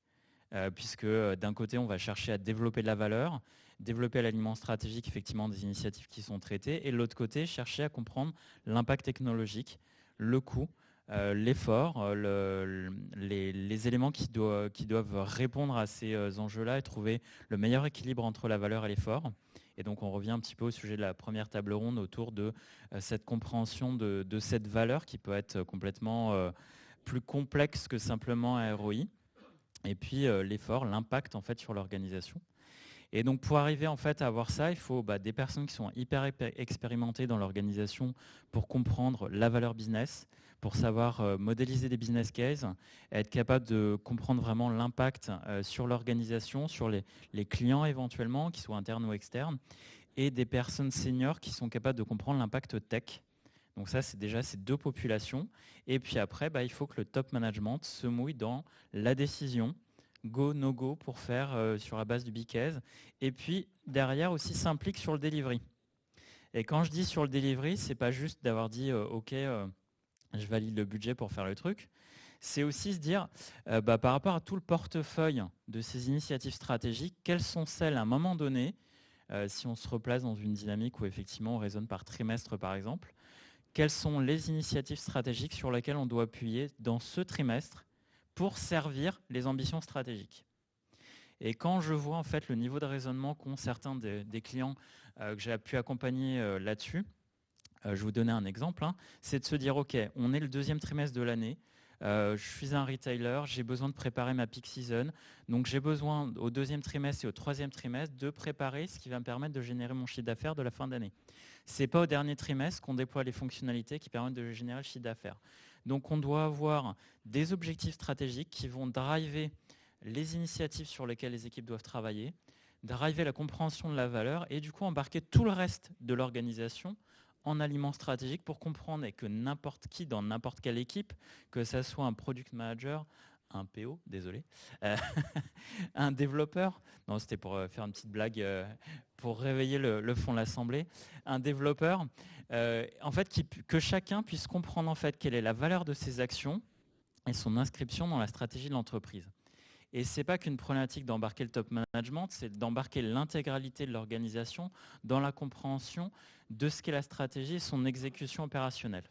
puisque d'un côté, on va chercher à développer de la valeur, développer l'aliment stratégique, effectivement, des initiatives qui sont traitées, et de l'autre côté, chercher à comprendre l'impact technologique, le coût, l'effort, les éléments qui doivent répondre à ces enjeux-là et trouver le meilleur équilibre entre la valeur et l'effort. Et donc, on revient un petit peu au sujet de la première table ronde autour de cette compréhension de cette valeur qui peut être complètement plus complexe que simplement un ROI. Et puis, l'effort, l'impact en fait sur l'organisation. Et donc, pour arriver en fait à avoir ça, il faut des personnes qui sont hyper expérimentées dans l'organisation pour comprendre la valeur business, pour savoir modéliser des business cases, être capable de comprendre vraiment l'impact sur l'organisation, sur les clients éventuellement, qu'ils soient internes ou externes, et des personnes seniors qui sont capables de comprendre l'impact tech. Donc ça, c'est déjà ces deux populations. Et puis après, il faut que le top management se mouille dans la décision, go, no go, pour faire sur la base du big case. Et puis derrière aussi s'implique sur le delivery. Et quand je dis sur le delivery, c'est pas juste d'avoir dit OK, je valide le budget pour faire le truc. C'est aussi se dire, par rapport à tout le portefeuille de ces initiatives stratégiques, quelles sont celles à un moment donné, si on se replace dans une dynamique où effectivement on raisonne par trimestre par exemple, quelles sont les initiatives stratégiques sur lesquelles on doit appuyer dans ce trimestre pour servir les ambitions stratégiques. Et quand je vois en fait le niveau de raisonnement qu'ont certains des clients que j'ai pu accompagner là-dessus, je vais vous donner un exemple, c'est de se dire ok, on est le deuxième trimestre de l'année, je suis un retailer, j'ai besoin de préparer ma peak season, donc j'ai besoin au deuxième trimestre et au troisième trimestre de préparer ce qui va me permettre de générer mon chiffre d'affaires de la fin d'année. Ce n'est pas au dernier trimestre qu'on déploie les fonctionnalités qui permettent de générer le chiffre d'affaires. Donc on doit avoir des objectifs stratégiques qui vont driver les initiatives sur lesquelles les équipes doivent travailler, driver la compréhension de la valeur et du coup embarquer tout le reste de l'organisation en aliment stratégique pour comprendre que n'importe qui dans n'importe quelle équipe, que ça soit un product manager, un PO, désolé, un développeur, non c'était pour faire une petite blague pour réveiller le fond de l'assemblée, un développeur, en fait que chacun puisse comprendre en fait quelle est la valeur de ses actions et son inscription dans la stratégie de l'entreprise. Et ce n'est pas qu'une problématique d'embarquer le top management, c'est d'embarquer l'intégralité de l'organisation dans la compréhension de ce qu'est la stratégie et son exécution opérationnelle.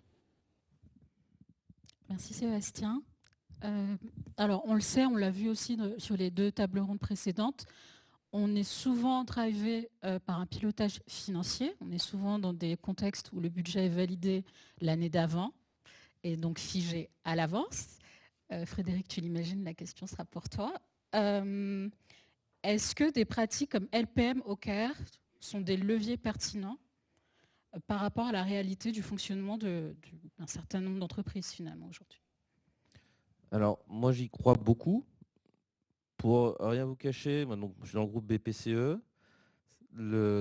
Merci Sébastien. Alors on le sait, on l'a vu aussi sur les deux tables rondes précédentes, on est souvent drivé par un pilotage financier, on est souvent dans des contextes où le budget est validé l'année d'avant. est donc figé à l'avance. Frédéric, tu l'imagines, la question sera pour toi. Est-ce que des pratiques comme LPM, OKR sont des leviers pertinents par rapport à la réalité du fonctionnement d'un certain nombre d'entreprises finalement aujourd'hui? Alors, moi, j'y crois beaucoup. Pour rien vous cacher, moi, donc, je suis dans le groupe BPCE.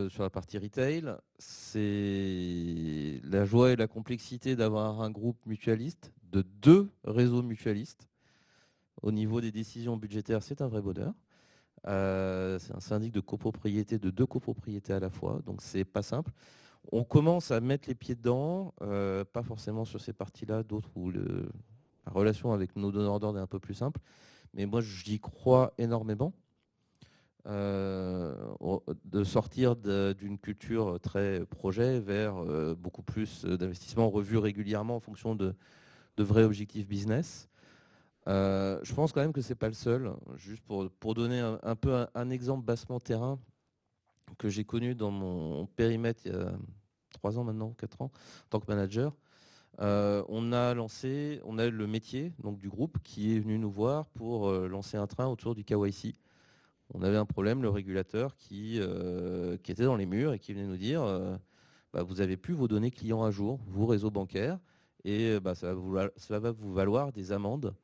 Sur la partie retail, c'est la joie et la complexité d'avoir un groupe mutualiste, de 2 réseaux mutualistes. Au niveau des décisions budgétaires, c'est un vrai bonheur. C'est un syndic de copropriété, de 2 copropriétés à la fois, donc c'est pas simple. On commence à mettre les pieds dedans, pas forcément sur ces parties-là, d'autres où la relation avec nos donneurs d'ordre est un peu plus simple, mais moi j'y crois énormément. De sortir d'une culture très projet vers beaucoup plus d'investissement revu régulièrement en fonction de vrais objectifs business. Je pense quand même que ce n'est pas le seul. Juste pour donner un peu un exemple bassement terrain que j'ai connu dans mon périmètre il y a 3 ans maintenant, 4 ans, en tant que manager. On a le métier donc, du groupe qui est venu nous voir pour lancer un train autour du KYC. On avait un problème, le régulateur qui était dans les murs et qui venait nous dire vous n'avez plus vos données clients à jour, vos réseaux bancaires, et ça va vous valoir des amendes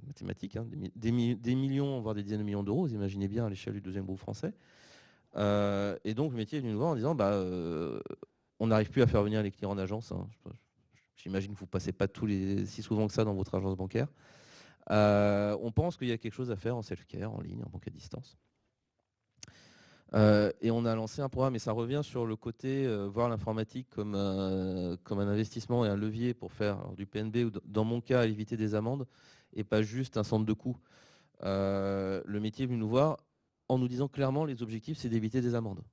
mathématiques, hein, des millions, voire des dizaines de millions d'euros, vous imaginez bien à l'échelle du 2e groupe français. Et donc le métier est venu nous voir en disant on n'arrive plus à faire venir les clients en agence. Hein. J'imagine que vous ne passez pas si souvent que ça dans votre agence bancaire. On pense qu'il y a quelque chose à faire en self-care, en ligne, en banque à distance. Et on a lancé un programme, et ça revient sur le côté voir l'informatique comme un investissement et un levier pour faire du PNB, ou dans mon cas, éviter des amendes, et pas juste un centre de coûts. Le métier est venu nous voir en nous disant clairement les objectifs, c'est d'éviter des amendes.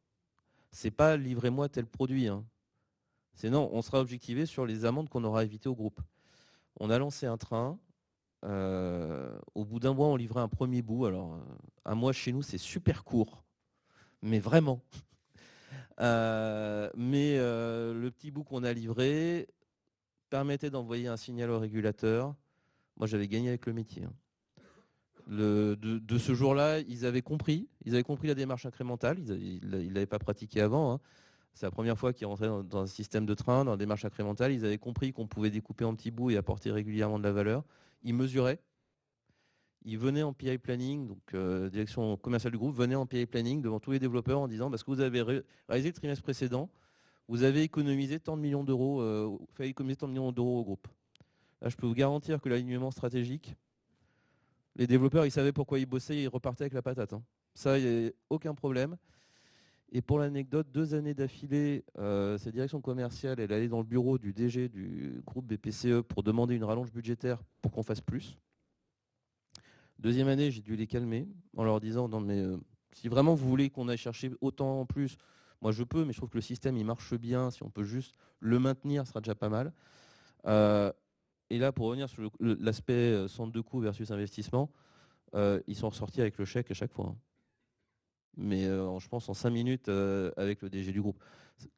C'est pas livrez-moi tel produit. Hein. C'est non, on sera objectivé sur les amendes qu'on aura évitées au groupe. On a lancé un train. Au bout d'un mois, on livrait un premier bout. Alors, un mois chez nous, c'est super court, mais vraiment. Mais le petit bout qu'on a livré permettait d'envoyer un signal au régulateur. Moi, j'avais gagné avec le métier. Hein. De ce jour-là, ils avaient compris la démarche incrémentale. Ils ne l'avaient pas pratiquée avant. Hein. C'est la première fois qu'ils rentraient dans un système de train, dans la démarche incrémentale. Ils avaient compris qu'on pouvait découper en petits bouts et apporter régulièrement de la valeur. Ils mesuraient. Ils venaient en PI planning, donc direction commerciale du groupe, venaient en PI planning devant tous les développeurs en disant ce que vous avez réalisé le trimestre précédent, vous avez économisé tant de millions d'euros, fait économiser tant de millions d'euros au groupe. Là, je peux vous garantir que l'alignement stratégique, les développeurs, ils savaient pourquoi ils bossaient, ils repartaient avec la patate. Hein. Ça, il n'y a aucun problème. Et pour l'anecdote, 2 années d'affilée, cette direction commerciale, elle allait dans le bureau du DG du groupe BPCE pour demander une rallonge budgétaire pour qu'on fasse plus. 2e année, j'ai dû les calmer en leur disant non mais si vraiment vous voulez qu'on aille chercher autant en plus, moi je peux, mais je trouve que le système il marche bien. Si on peut juste le maintenir, ce sera déjà pas mal. Et là, pour revenir sur l'aspect centre de coût versus investissement, ils sont ressortis avec le chèque à chaque fois. Hein. Mais je pense en 5 minutes avec le DG du groupe.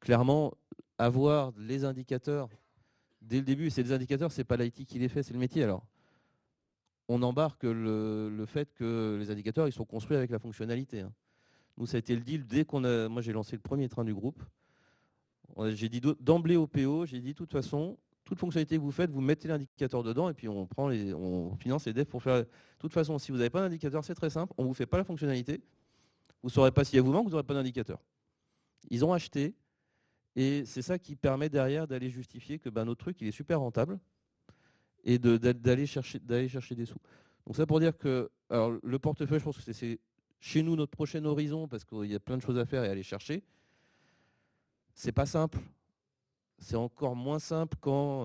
Clairement, avoir les indicateurs dès le début, c'est les indicateurs, c'est pas l'IT qui les fait, c'est le métier alors. On embarque le fait que les indicateurs ils sont construits avec la fonctionnalité. Hein. Nous, ça a été le deal dès moi j'ai lancé le premier train du groupe. J'ai dit d'emblée au PO, j'ai dit de toute façon, toute fonctionnalité que vous faites, vous mettez l'indicateur dedans et puis on finance les devs pour faire. De toute façon, si vous n'avez pas d'indicateur, c'est très simple, on ne vous fait pas la fonctionnalité. Vous ne saurez pas s'il y a vous manque, vous n'aurez pas d'indicateur. Ils ont acheté et c'est ça qui permet derrière d'aller justifier que notre truc il est super rentable. Et d'aller chercher des sous. Donc ça pour dire que alors, le portefeuille, je pense que c'est chez nous notre prochain horizon parce qu'il y a plein de choses à faire et à aller chercher. C'est pas simple. C'est encore moins simple quand,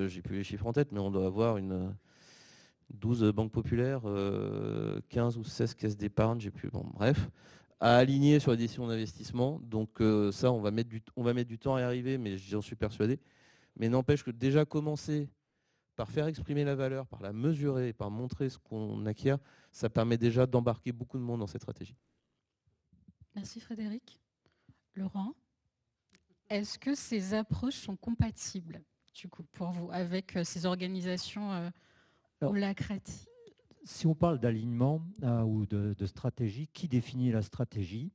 j'ai plus les chiffres en tête, mais on doit avoir 12 banques populaires, 15 ou 16 caisses d'épargne, j'ai plus. Bon, bref, à aligner sur les décisions d'investissement. Donc ça, on va mettre du temps à y arriver, mais j'en suis persuadé. Mais n'empêche que déjà commencer par faire exprimer la valeur, par la mesurer, par montrer ce qu'on acquiert, ça permet déjà d'embarquer beaucoup de monde dans cette stratégie. Merci Frédéric. Laurent, est-ce que ces approches sont compatibles? du coup, pour vous, avec ces organisations Alors, holacratiques? Si on parle d'alignement ou de stratégie, qui définit la stratégie,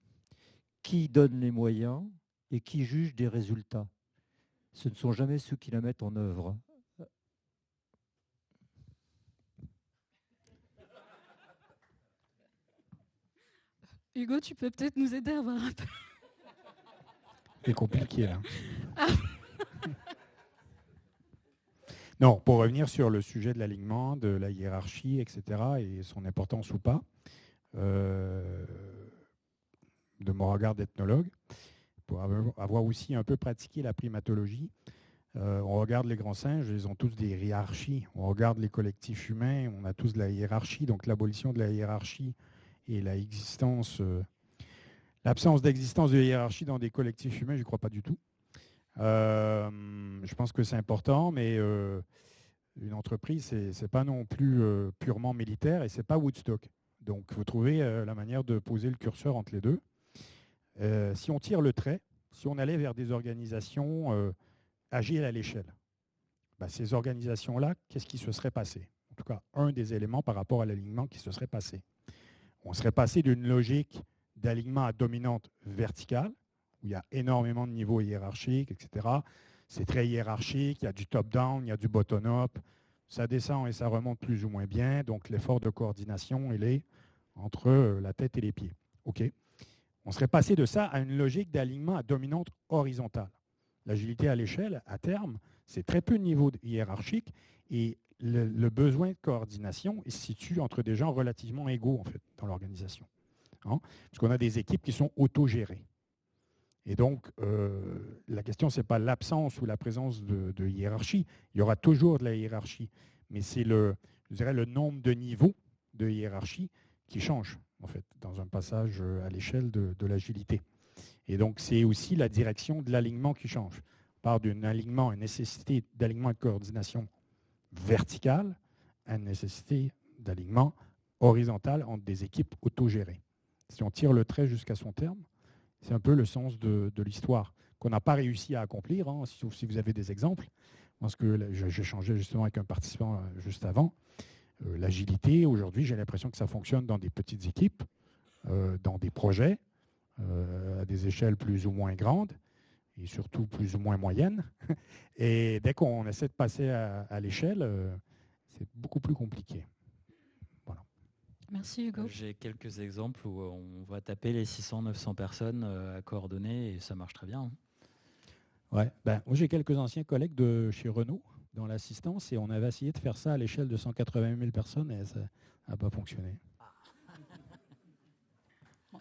qui donne les moyens et qui juge des résultats? Ce ne sont jamais ceux qui la mettent en œuvre. Hugo, tu peux peut-être nous aider à voir un peu. C'est compliqué là. Non, pour revenir sur le sujet de l'alignement, de la hiérarchie, etc., et son importance ou pas, de mon regard d'ethnologue, pour avoir aussi un peu pratiqué la primatologie, on regarde les grands singes, ils ont tous des hiérarchies. On regarde les collectifs humains, on a tous de la hiérarchie. Donc l'abolition de la hiérarchie et l'absence d'existence de hiérarchie dans des collectifs humains, je ne crois pas du tout. Je pense que c'est important, mais une entreprise, c'est pas non plus purement militaire et c'est pas Woodstock. Donc, il faut trouver la manière de poser le curseur entre les deux. Si on tire le trait, si on allait vers des organisations agiles à l'échelle, ces organisations-là, qu'est-ce qui se serait passé? En tout cas, un des éléments par rapport à l'alignement qui se serait passé. On serait passé d'une logique d'alignement à dominante verticale, où il y a énormément de niveaux hiérarchiques, etc. C'est très hiérarchique, il y a du top-down, il y a du bottom-up, ça descend et ça remonte plus ou moins bien, donc l'effort de coordination, il est entre la tête et les pieds. OK. On serait passé de ça à une logique d'alignement à dominante horizontale. L'agilité à l'échelle, à terme, c'est très peu de niveaux hiérarchiques et le besoin de coordination il se situe entre des gens relativement égaux en fait, dans l'organisation. Hein? Parce qu'on a des équipes qui sont autogérées. Et donc, la question, ce n'est pas l'absence ou la présence de hiérarchie. Il y aura toujours de la hiérarchie. Mais c'est le nombre de niveaux de hiérarchie qui change, en fait, dans un passage à l'échelle de l'agilité. Et donc, c'est aussi la direction de l'alignement qui change. On part d'un alignement, une nécessité d'alignement et de coordination verticale à une nécessité d'alignement horizontal entre des équipes autogérées. Si on tire le trait jusqu'à son terme, c'est un peu le sens de l'histoire qu'on n'a pas réussi à accomplir, hein, sauf si vous avez des exemples. Parce que j'ai échangé justement avec un participant juste avant. L'agilité, aujourd'hui, j'ai l'impression que ça fonctionne dans des petites équipes, dans des projets, à des échelles plus ou moins grandes, et surtout plus ou moins moyennes. Et dès qu'on essaie de passer à l'échelle, c'est beaucoup plus compliqué. Voilà. Merci Hugo. J'ai quelques exemples où on va taper les 600-900 personnes à coordonner et ça marche très bien. Hein. Ouais, moi j'ai quelques anciens collègues de chez Renault dans l'assistance et on avait essayé de faire ça à l'échelle de 180 000 personnes et ça n'a pas fonctionné.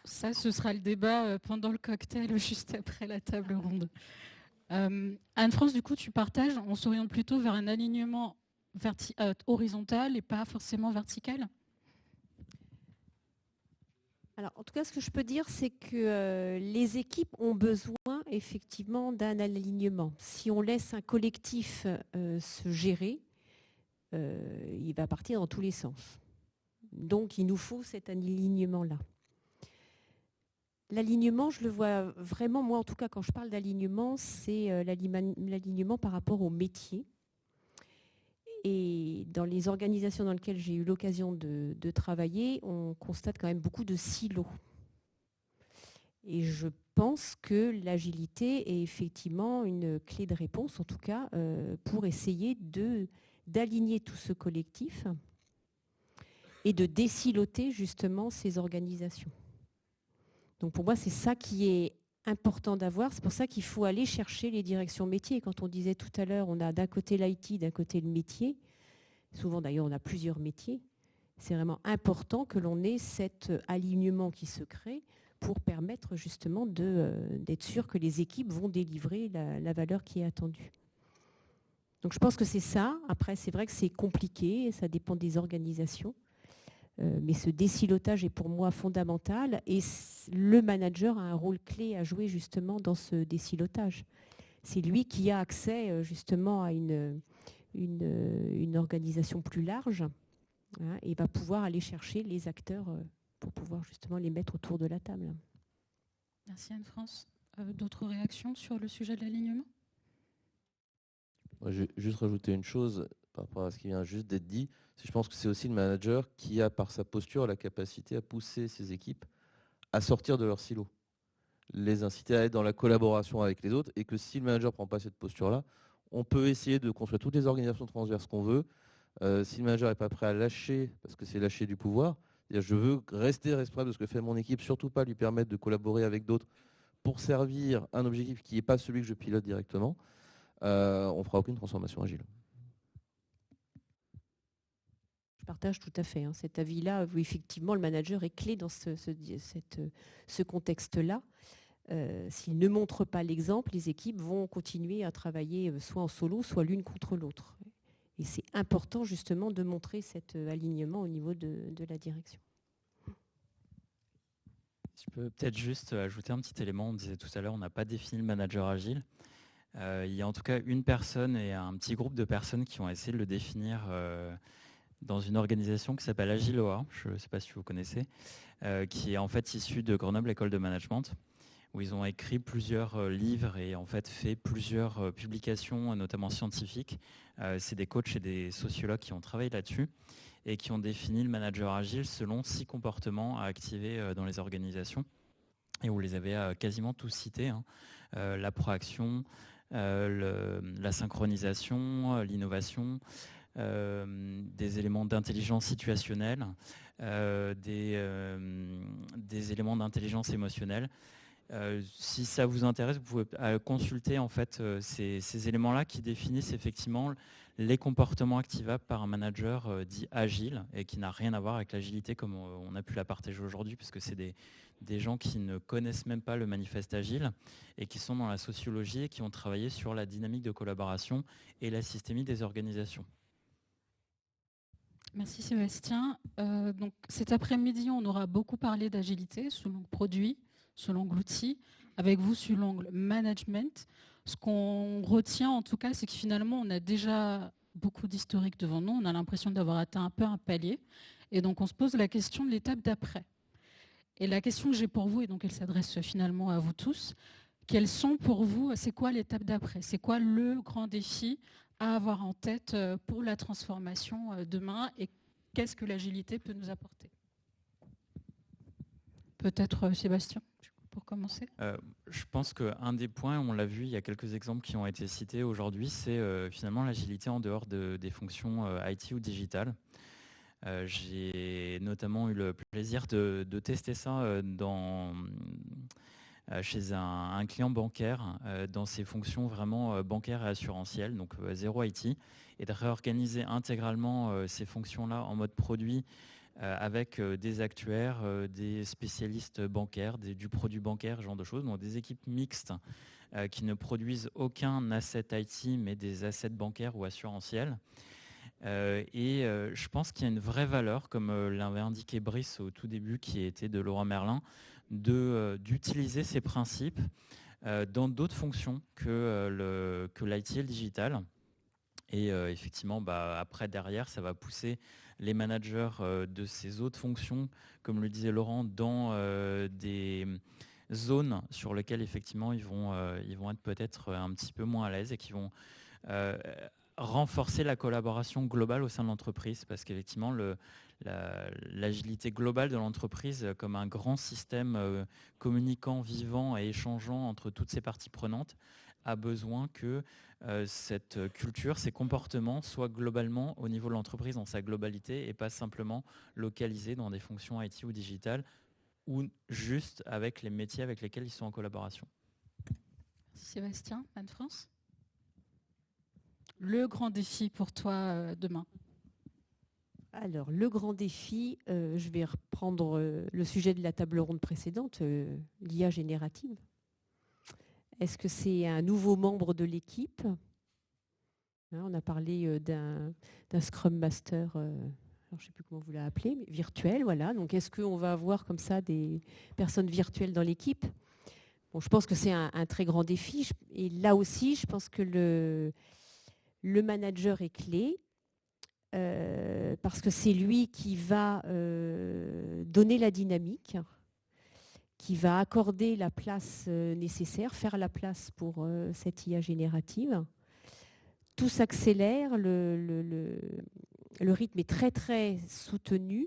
Ça, ce sera le débat pendant le cocktail, juste après la table ronde. Anne-France, du coup, tu partages, on s'oriente plutôt vers un alignement horizontal et pas forcément vertical? Alors, en tout cas, ce que je peux dire, c'est que les équipes ont besoin effectivement d'un alignement. Si on laisse un collectif se gérer, il va partir dans tous les sens. Donc, il nous faut cet alignement-là. L'alignement, je le vois vraiment, moi en tout cas, quand je parle d'alignement, c'est l'alignement par rapport au métier. Et dans les organisations dans lesquelles j'ai eu l'occasion de travailler, on constate quand même beaucoup de silos. Et je pense que l'agilité est effectivement une clé de réponse, en tout cas, pour essayer d'aligner tout ce collectif et de désiloter justement ces organisations. Donc pour moi, c'est ça qui est important d'avoir. C'est pour ça qu'il faut aller chercher les directions métiers. Quand on disait tout à l'heure, on a d'un côté l'IT, d'un côté le métier. Souvent d'ailleurs, on a plusieurs métiers. C'est vraiment important que l'on ait cet alignement qui se crée pour permettre justement d'être sûr que les équipes vont délivrer la valeur qui est attendue. Donc je pense que c'est ça. Après, c'est vrai que c'est compliqué, ça dépend des organisations. Mais ce désilotage est pour moi fondamental et le manager a un rôle clé à jouer justement dans ce désilotage. C'est lui qui a accès justement à une organisation plus large, hein, et va pouvoir aller chercher les acteurs pour pouvoir justement les mettre autour de la table. Merci Anne-France. D'autres réactions sur le sujet de l'alignement? Moi, je vais juste rajouter une chose par rapport à ce qui vient juste d'être dit. Je pense que c'est aussi le manager qui a, par sa posture, la capacité à pousser ses équipes à sortir de leur silo, les inciter à être dans la collaboration avec les autres, et que si le manager ne prend pas cette posture-là, on peut essayer de construire toutes les organisations transverses qu'on veut. Si le manager n'est pas prêt à lâcher, parce que c'est lâcher du pouvoir, c'est-à-dire je veux rester responsable de ce que fait mon équipe, surtout pas lui permettre de collaborer avec d'autres pour servir un objectif qui n'est pas celui que je pilote directement, on ne fera aucune transformation agile. Je partage tout à fait cet avis-là, où effectivement le manager est clé dans ce contexte-là. S'il ne montre pas l'exemple, les équipes vont continuer à travailler soit en solo, soit l'une contre l'autre. Et c'est important justement de montrer cet alignement au niveau de la direction. Je peux peut-être juste ajouter un petit élément. On disait tout à l'heure, on n'a pas défini le manager agile. Il y a en tout cas une personne et un petit groupe de personnes qui ont essayé de le définir dans une organisation qui s'appelle Agiloa, je ne sais pas si vous connaissez, qui est en fait issue de Grenoble École de Management, où ils ont écrit plusieurs livres et en fait fait plusieurs publications, notamment scientifiques. C'est des coachs et des sociologues qui ont travaillé là-dessus et qui ont défini le manager agile selon 6 comportements à activer dans les organisations. Et vous les avez quasiment tous cités, la proaction, la synchronisation, l'innovation, des éléments d'intelligence situationnelle, des éléments d'intelligence émotionnelle. Si ça vous intéresse, vous pouvez consulter en fait ces éléments-là qui définissent effectivement les comportements activables par un manager dit agile et qui n'a rien à voir avec l'agilité comme on a pu la partager aujourd'hui, parce que c'est des gens qui ne connaissent même pas le manifeste agile et qui sont dans la sociologie et qui ont travaillé sur la dynamique de collaboration et la systémie des organisations. Merci Sébastien. Donc, cet après-midi, on aura beaucoup parlé d'agilité sous l'angle produit, sous l'angle outil, avec vous sous l'angle management. Ce qu'on retient en tout cas, c'est que finalement, on a déjà beaucoup d'historique devant nous. On a l'impression d'avoir atteint un peu un palier. Et donc, on se pose la question de l'étape d'après. Et la question que j'ai pour vous, et donc elle s'adresse finalement à vous tous, quelles sont pour vous, c'est quoi l'étape d'après? C'est quoi le grand défi à avoir en tête pour la transformation demain, et qu'est-ce que l'agilité peut nous apporter? Peut-être Sébastien, pour commencer. Je pense qu'un des points, on l'a vu, il y a quelques exemples qui ont été cités aujourd'hui, c'est finalement l'agilité en dehors des fonctions IT ou digitales. J'ai notamment eu le plaisir de tester ça chez un client bancaire dans ses fonctions vraiment bancaires et assurantielles, donc zéro IT, et de réorganiser intégralement ces fonctions-là en mode produit avec des actuaires, des spécialistes bancaires, du produit bancaire, ce genre de choses, donc des équipes mixtes qui ne produisent aucun asset IT, mais des assets bancaires ou assurantiels. Je pense qu'il y a une vraie valeur, comme l'avait indiqué Brice au tout début, qui était de Laurent Merlin, d'utiliser ces principes dans d'autres fonctions que l'IT et le digital. Et effectivement, après, derrière, ça va pousser les managers de ces autres fonctions, comme le disait Laurent, dans des zones sur lesquelles, effectivement, ils vont être peut-être un petit peu moins à l'aise et qui vont renforcer la collaboration globale au sein de l'entreprise, parce qu'effectivement, l'agilité globale de l'entreprise, comme un grand système communicant, vivant et échangeant entre toutes ces parties prenantes, a besoin que cette culture, ces comportements soient globalement au niveau de l'entreprise dans sa globalité et pas simplement localisés dans des fonctions IT ou digitales ou juste avec les métiers avec lesquels ils sont en collaboration. Sébastien, Anne-France, le grand défi pour toi demain? Alors, le grand défi, je vais reprendre le sujet de la table ronde précédente, l'IA générative. Est-ce que c'est un nouveau membre de l'équipe? On a parlé d'un Scrum Master, alors je ne sais plus comment vous l'avez appelé, mais virtuel, voilà. Donc, est-ce qu'on va avoir comme ça des personnes virtuelles dans l'équipe? Bon, je pense que c'est un très grand défi. Et là aussi, je pense que le manager est clé. Parce que c'est lui qui va donner la dynamique, qui va accorder la place nécessaire, faire la place pour cette IA générative, tout s'accélère, le rythme est très très soutenu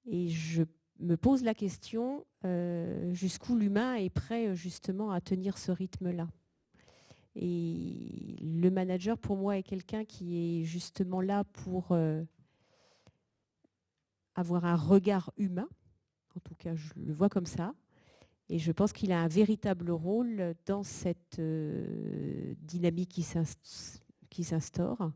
et je me pose la question jusqu'où l'humain est prêt justement à tenir ce rythme-là. Et le manager pour moi est quelqu'un qui est justement là pour avoir un regard humain, en tout cas je le vois comme ça, et je pense qu'il a un véritable rôle dans cette dynamique qui s'instaure,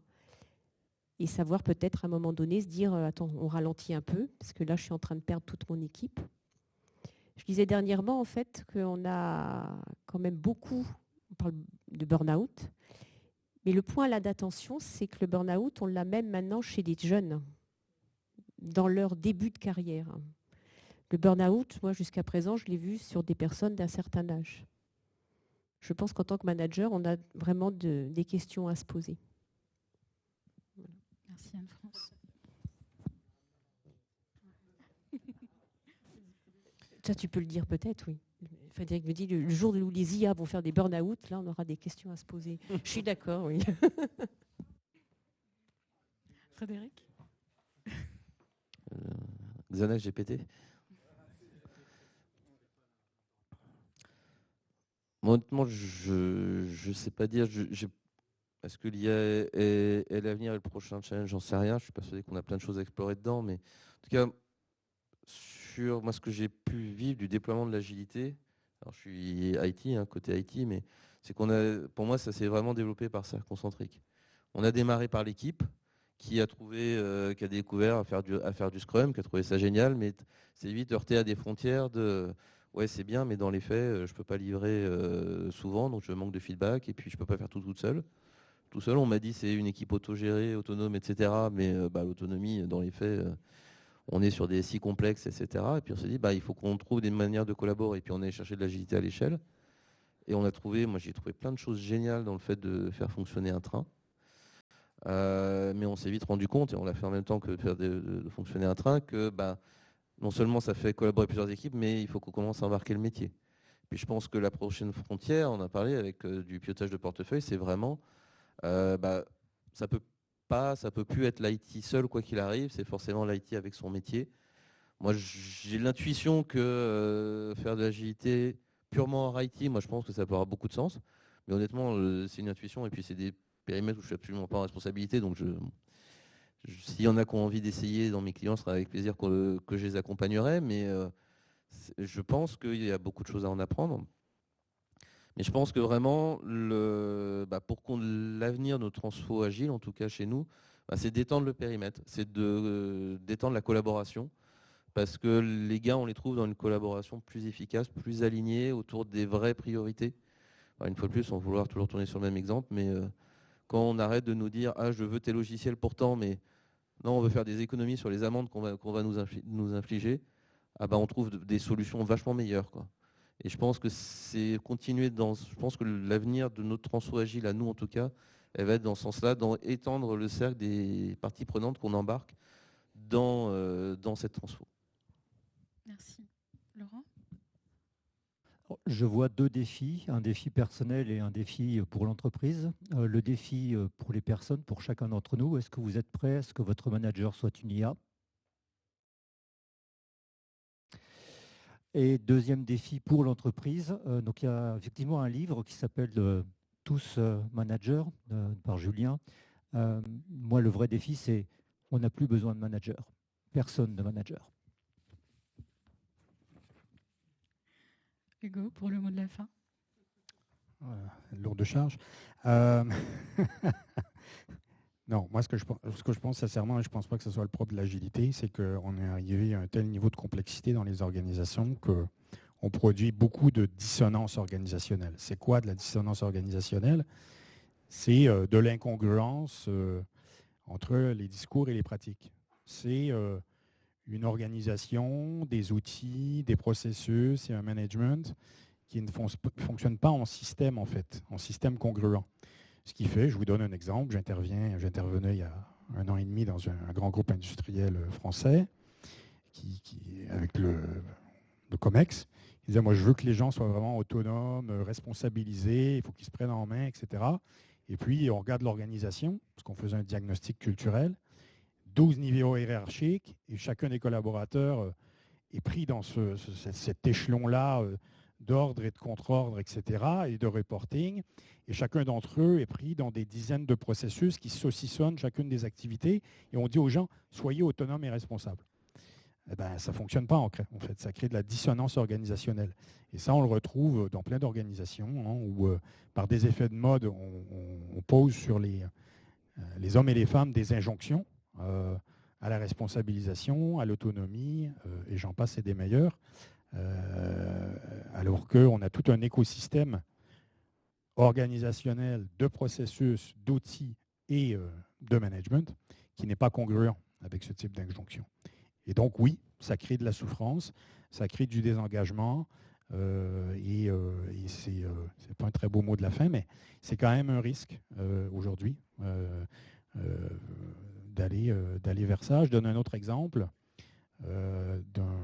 et savoir peut-être à un moment donné se dire attends, on ralentit un peu, parce que là je suis en train de perdre toute mon équipe. Je disais dernièrement en fait qu'on a quand même beaucoup, on parle de burn-out, mais le point là d'attention, c'est que le burn-out, on l'a même maintenant chez des jeunes, dans leur début de carrière. Le burn-out, moi jusqu'à présent, je l'ai vu sur des personnes d'un certain âge. Je pense qu'en tant que manager, on a vraiment des questions à se poser. Voilà. Merci Anne-France. Ça, tu peux le dire peut-être, oui. Frédéric me dit, le jour où les IA vont faire des burn-out, là, on aura des questions à se poser. Je suis d'accord, oui. Frédéric ? Xanax GPT. Honnêtement, je ne sais pas dire. Est-ce que l'IA est l'avenir et le prochain challenge? J'en sais rien. Je suis persuadé qu'on a plein de choses à explorer dedans. Mais en tout cas, sur moi, ce que j'ai pu vivre du déploiement de l'agilité, alors je suis IT, côté IT, mais c'est pour moi, ça s'est vraiment développé par cercle concentrique. On a démarré par l'équipe qui a découvert à faire du Scrum, qui a trouvé ça génial, mais c'est vite heurté à des frontières de ouais, c'est bien, mais dans les faits, je peux pas livrer souvent, donc je manque de feedback, et puis je peux pas faire tout seul. Tout seul, on m'a dit c'est une équipe autogérée, autonome, etc. Mais l'autonomie, dans les faits, on est sur des SI complexes, etc. Et puis on s'est dit il faut qu'on trouve des manières de collaborer. Et puis on est cherché de l'agilité à l'échelle. Et moi j'ai trouvé plein de choses géniales dans le fait de faire fonctionner un train. Mais on s'est vite rendu compte, et on l'a fait en même temps que de faire de fonctionner un train, que non seulement ça fait collaborer plusieurs équipes, mais il faut qu'on commence à embarquer le métier. Puis je pense que la prochaine frontière, on a parlé avec du pilotage de portefeuille, c'est vraiment, ça peut plus être l'IT seul quoi qu'il arrive, c'est forcément l'IT avec son métier. Moi, j'ai l'intuition que faire de l'agilité purement en IT, moi je pense que ça peut avoir beaucoup de sens. Mais honnêtement, c'est une intuition, et puis c'est des périmètres où je suis absolument pas en responsabilité, donc s'il y en a qui ont envie d'essayer dans mes clients, ce sera avec plaisir que je les accompagnerai, mais je pense qu'il y a beaucoup de choses à en apprendre. Mais je pense que vraiment, pour l'avenir de nos transfo agiles, en tout cas chez nous, c'est d'étendre le périmètre, c'est d'étendre la collaboration, parce que les gars, on les trouve dans une collaboration plus efficace, plus alignée autour des vraies priorités. Une fois de plus, on va vouloir toujours tourner sur le même exemple, mais quand on arrête de nous dire « Ah, je veux tes logiciels pourtant, mais non, on veut faire des économies sur les amendes qu'on va nous infliger », on trouve des solutions vachement meilleures, quoi. Et je pense que c'est continuer je pense que l'avenir de notre transfo agile, à nous en tout cas, elle va être dans ce sens-là, dans étendre le cercle des parties prenantes qu'on embarque dans cette transfo. Merci. Laurent ? Je vois deux défis, un défi personnel et un défi pour l'entreprise. Le défi pour les personnes, pour chacun d'entre nous, est-ce que vous êtes prêts à ce que votre manager soit une IA ? Et deuxième défi pour l'entreprise, donc il y a effectivement un livre qui s'appelle Tous managers par Julien. Moi, le vrai défi, c'est on n'a plus besoin de manager, personne de manager. Hugo, pour le mot de la fin. Lourde charge. Non, moi, ce que je pense sincèrement, et je ne pense pas que ce soit le propre de l'agilité, c'est qu'on est arrivé à un tel niveau de complexité dans les organisations qu'on produit beaucoup de dissonance organisationnelle. C'est quoi de la dissonance organisationnelle? C'est de l'incongruence entre les discours et les pratiques. C'est une organisation, des outils, des processus et un management qui ne fonctionnent pas en système, en fait, en système congruent. Ce qui fait, je vous donne un exemple, j'intervenais il y a 1 an et demi dans un grand groupe industriel français avec le COMEX. Il disait, moi je veux que les gens soient vraiment autonomes, responsabilisés, il faut qu'ils se prennent en main, etc. Et puis, on regarde l'organisation, parce qu'on faisait un diagnostic culturel, 12 niveaux hiérarchiques, et chacun des collaborateurs est pris dans cet échelon-là d'ordre et de contre-ordre, etc., et de reporting. Et chacun d'entre eux est pris dans des dizaines de processus qui saucissonnent chacune des activités. Et on dit aux gens, soyez autonomes et responsables. Eh ben, ça ne fonctionne pas, en fait. Ça crée de la dissonance organisationnelle. Et ça, on le retrouve dans plein d'organisations, hein, où, par des effets de mode, on pose sur les hommes et les femmes des injonctions à la responsabilisation, à l'autonomie, et j'en passe, c'est des meilleurs. Alors qu'on a tout un écosystème organisationnel de processus, d'outils et de management qui n'est pas congruent avec ce type d'injonction. Et donc oui, ça crée de la souffrance, ça crée du désengagement, et c'est pas un très beau mot de la fin, mais c'est quand même un risque aujourd'hui d'aller vers ça. Je donne un autre exemple d'un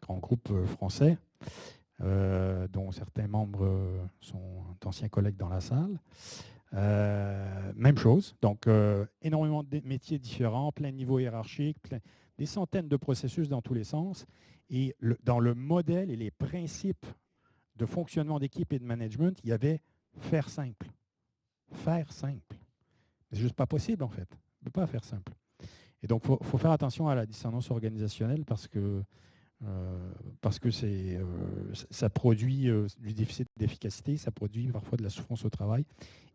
grand groupe français dont certains membres sont d'anciens collègues dans la salle. Même chose, donc énormément de métiers différents, plein de niveaux hiérarchiques, des centaines de processus dans tous les sens. Et dans le modèle et les principes de fonctionnement d'équipe et de management, il y avait faire simple. Faire simple. C'est juste pas possible, en fait. On ne peut pas faire simple. Et donc, il faut faire attention à la dissonance organisationnelle parce que ça produit du déficit d'efficacité, ça produit parfois de la souffrance au travail.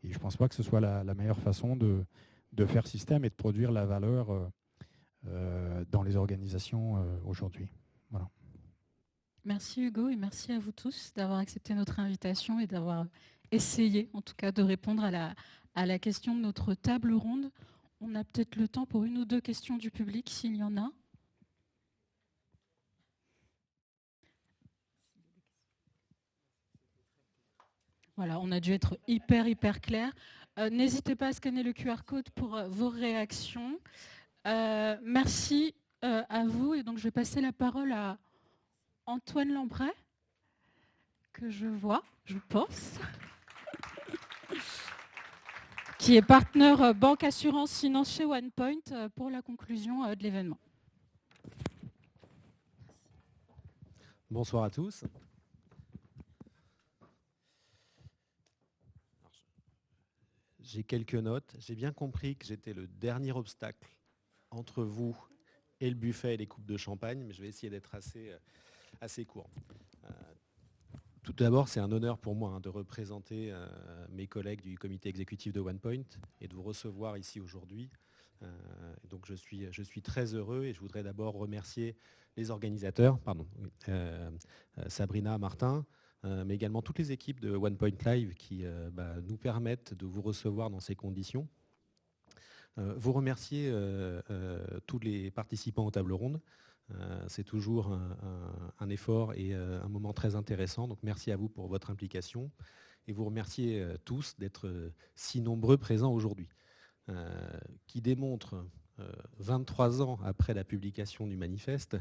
Et je ne pense pas que ce soit la meilleure façon de faire système et de produire la valeur dans les organisations aujourd'hui. Voilà. Merci Hugo et merci à vous tous d'avoir accepté notre invitation et d'avoir essayé en tout cas de répondre à la question de notre table ronde. On a peut-être le temps pour une ou deux questions du public s'il y en a. Voilà, on a dû être hyper clair. N'hésitez pas à scanner le QR code pour vos réactions. Merci à vous. Et donc, je vais passer la parole à Antoine Lambret, que je vois, je pense, qui est partenaire banque assurance finance chez OnePoint pour la conclusion de l'événement. Bonsoir à tous. J'ai quelques notes. J'ai bien compris que j'étais le dernier obstacle entre vous et le buffet et les coupes de champagne, mais je vais essayer d'être assez court. Tout d'abord, c'est un honneur pour moi de représenter mes collègues du comité exécutif de OnePoint et de vous recevoir ici aujourd'hui. Donc je suis très heureux et je voudrais d'abord remercier les organisateurs, Sabrina, Martin, mais également toutes les équipes de OnePoint Live qui nous permettent de vous recevoir dans ces conditions. Vous remercier tous les participants aux tables rondes. C'est toujours un effort et un moment très intéressant. Donc merci à vous pour votre implication. Et vous remercier tous d'être si nombreux présents aujourd'hui. Qui démontre 23 ans après la publication du manifeste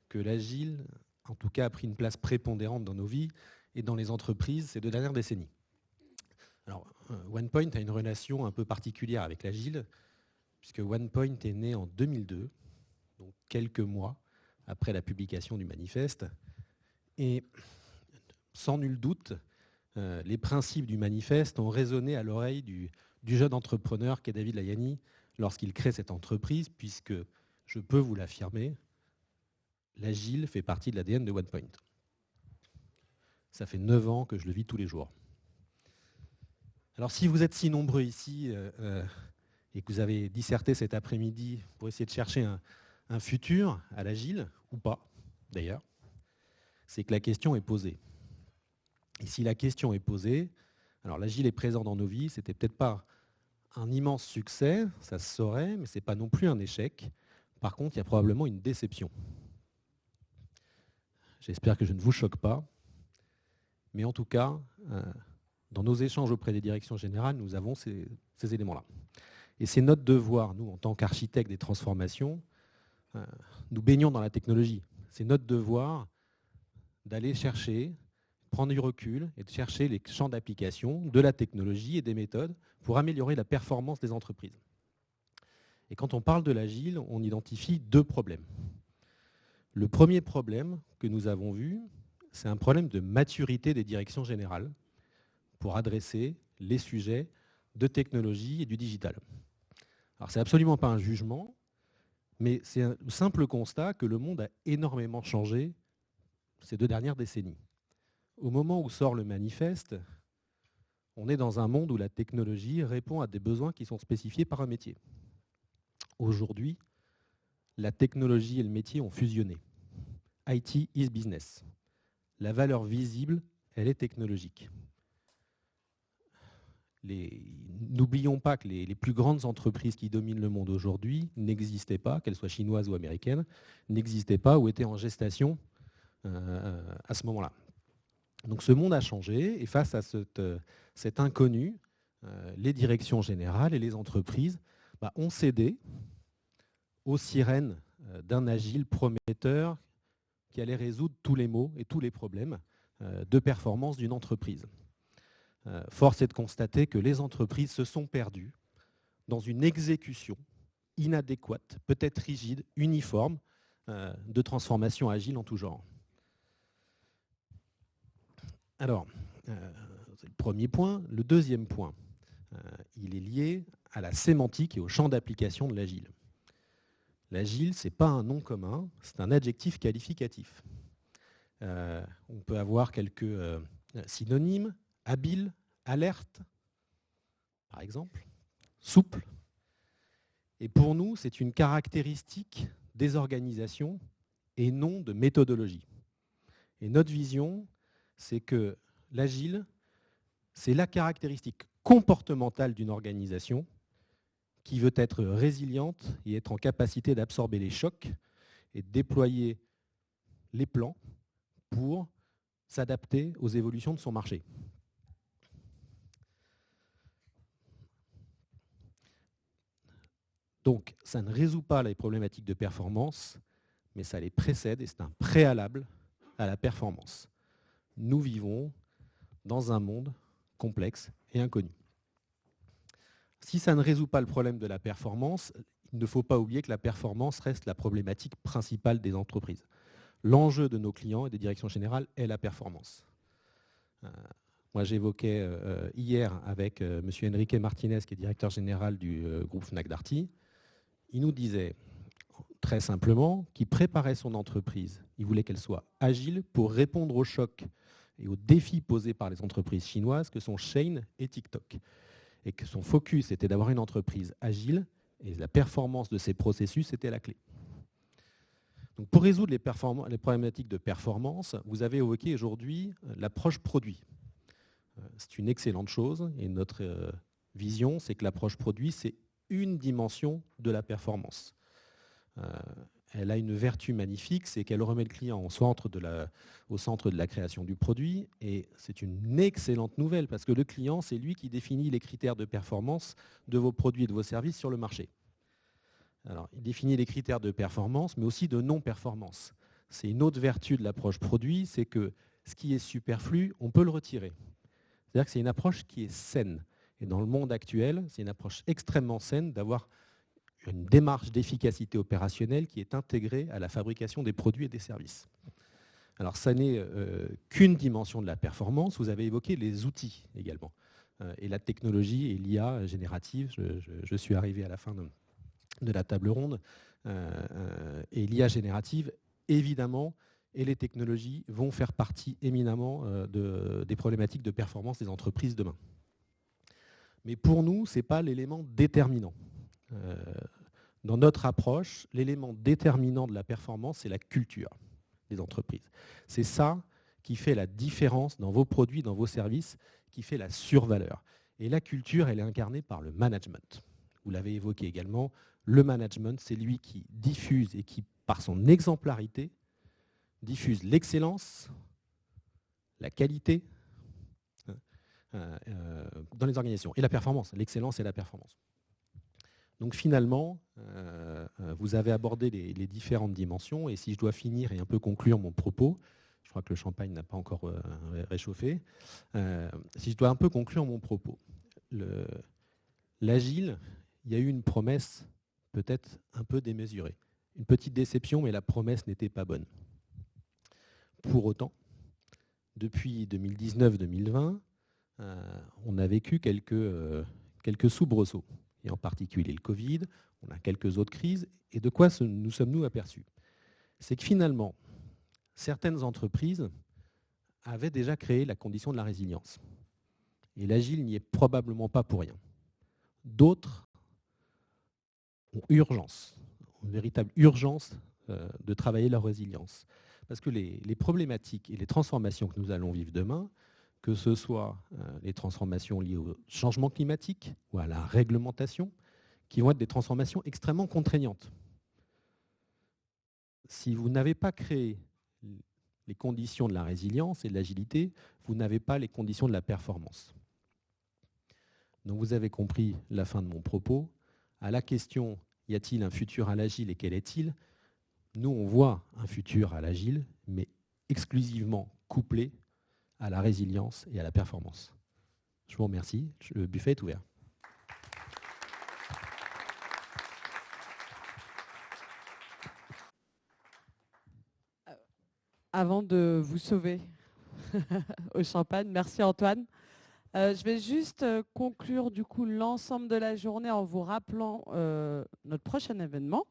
que l'agile, en tout cas, a pris une place prépondérante dans nos vies et dans les entreprises ces 2 dernières décennies. Alors, OnePoint a une relation un peu particulière avec l'agile, puisque OnePoint est né en 2002, donc quelques mois après la publication du manifeste. Et sans nul doute, les principes du manifeste ont résonné à l'oreille du jeune entrepreneur qu'est David Layani lorsqu'il crée cette entreprise, puisque, je peux vous l'affirmer, l'agile fait partie de l'ADN de OnePoint. Ça fait 9 ans que je le vis tous les jours. Alors si vous êtes si nombreux ici et que vous avez disserté cet après-midi pour essayer de chercher un futur à l'agile, ou pas d'ailleurs, c'est que la question est posée. Et si la question est posée, alors l'agile est présent dans nos vies, c'était peut-être pas un immense succès, ça se saurait, mais ce n'est pas non plus un échec. Par contre, il y a probablement une déception. J'espère que je ne vous choque pas. Mais en tout cas, dans nos échanges auprès des directions générales, nous avons ces éléments-là. Et c'est notre devoir, nous, en tant qu'architectes des transformations, nous baignons dans la technologie. C'est notre devoir d'aller chercher, prendre du recul et de chercher les champs d'application de la technologie et des méthodes pour améliorer la performance des entreprises. Et quand on parle de l'agile, on identifie 2 problèmes. Le premier problème que nous avons vu, c'est un problème de maturité des directions générales pour adresser les sujets de technologie et du digital. Alors, ce n'est absolument pas un jugement, mais c'est un simple constat que le monde a énormément changé ces 2 dernières décennies. Au moment où sort le manifeste, on est dans un monde où la technologie répond à des besoins qui sont spécifiés par un métier. Aujourd'hui, la technologie et le métier ont fusionné. IT is business. La valeur visible, elle est technologique. N'oublions pas que les plus grandes entreprises qui dominent le monde aujourd'hui n'existaient pas, qu'elles soient chinoises ou américaines, n'existaient pas ou étaient en gestation à ce moment-là. Donc ce monde a changé et face à cet inconnu, les directions générales et les entreprises ont cédé aux sirènes d'un agile prometteur qui allait résoudre tous les maux et tous les problèmes de performance d'une entreprise. Force est de constater que les entreprises se sont perdues dans une exécution inadéquate, peut-être rigide, uniforme, de transformation agile en tout genre. Alors, c'est le premier point. Le deuxième point, il est lié à la sémantique et au champ d'application de l'agile. L'agile, ce n'est pas un nom commun, c'est un adjectif qualificatif. On peut avoir quelques synonymes. Habile, alerte, par exemple, souple. Et pour nous, c'est une caractéristique des organisations et non de méthodologie. Et notre vision, c'est que l'agile, c'est la caractéristique comportementale d'une organisation qui veut être résiliente et être en capacité d'absorber les chocs et de déployer les plans pour s'adapter aux évolutions de son marché. Donc, ça ne résout pas les problématiques de performance, mais ça les précède et c'est un préalable à la performance. Nous vivons dans un monde complexe et inconnu. Si ça ne résout pas le problème de la performance, il ne faut pas oublier que la performance reste la problématique principale des entreprises. L'enjeu de nos clients et des directions générales est la performance. Moi, j'évoquais hier avec M. Enrique Martinez, qui est directeur général du groupe Fnac Darty. Il nous disait très simplement qu'il préparait son entreprise. Il voulait qu'elle soit agile pour répondre aux chocs et aux défis posés par les entreprises chinoises que sont Shein et TikTok. Et que son focus était d'avoir une entreprise agile et la performance de ses processus était la clé. Donc pour résoudre les problématiques de performance, vous avez évoqué aujourd'hui l'approche produit. C'est une excellente chose et notre vision, c'est que l'approche produit, c'est une dimension de la performance. Elle a une vertu magnifique, c'est qu'elle remet le client au centre de la création du produit et c'est une excellente nouvelle parce que le client, c'est lui qui définit les critères de performance de vos produits et de vos services sur le marché. Alors, il définit les critères de performance, mais aussi de non-performance. C'est une autre vertu de l'approche produit, c'est que ce qui est superflu, on peut le retirer. C'est-à-dire que c'est une approche qui est saine. Et dans le monde actuel, c'est une approche extrêmement saine d'avoir une démarche d'efficacité opérationnelle qui est intégrée à la fabrication des produits et des services. Alors, ça n'est qu'une dimension de la performance. Vous avez évoqué les outils également. Et la technologie et l'IA générative, je suis arrivé à la fin de la table ronde. Et l'IA générative, évidemment, et les technologies vont faire partie éminemment des problématiques de performance des entreprises demain. Mais pour nous, ce n'est pas l'élément déterminant. Dans notre approche, l'élément déterminant de la performance, c'est la culture des entreprises. C'est ça qui fait la différence dans vos produits, dans vos services, qui fait la survaleur. Et la culture, elle est incarnée par le management. Vous l'avez évoqué également, le management, c'est lui qui diffuse et qui, par son exemplarité, diffuse l'excellence, la qualité dans les organisations. Et la performance, l'excellence et la performance. Donc finalement, vous avez abordé les différentes dimensions. Et si je dois finir et un peu conclure mon propos, Je crois que le champagne n'a pas encore réchauffé. Si je dois un peu conclure mon propos, l'agile, il y a eu une promesse peut-être un peu démesurée. Une petite déception, mais la promesse n'était pas bonne. Pour autant, depuis 2019-2020, on a vécu quelques soubresauts, et en particulier le Covid, on a quelques autres crises. Et de quoi nous sommes-nous aperçus? C'est que finalement, certaines entreprises avaient déjà créé la condition de la résilience. Et l'agile n'y est probablement pas pour rien. D'autres ont urgence, une véritable urgence de travailler leur résilience. Parce que les problématiques et les transformations que nous allons vivre demain, que ce soit les transformations liées au changement climatique ou à la réglementation, qui vont être des transformations extrêmement contraignantes. Si vous n'avez pas créé les conditions de la résilience et de l'agilité, vous n'avez pas les conditions de la performance. Donc vous avez compris la fin de mon propos. À la question, y a-t-il un futur à l'agile et quel est-il? Nous, on voit un futur à l'agile, mais exclusivement couplé à la résilience et à la performance. Je vous remercie. Le buffet est ouvert. Avant de vous sauver au champagne, merci Antoine. Je vais juste conclure du coup l'ensemble de la journée en vous rappelant notre prochain événement,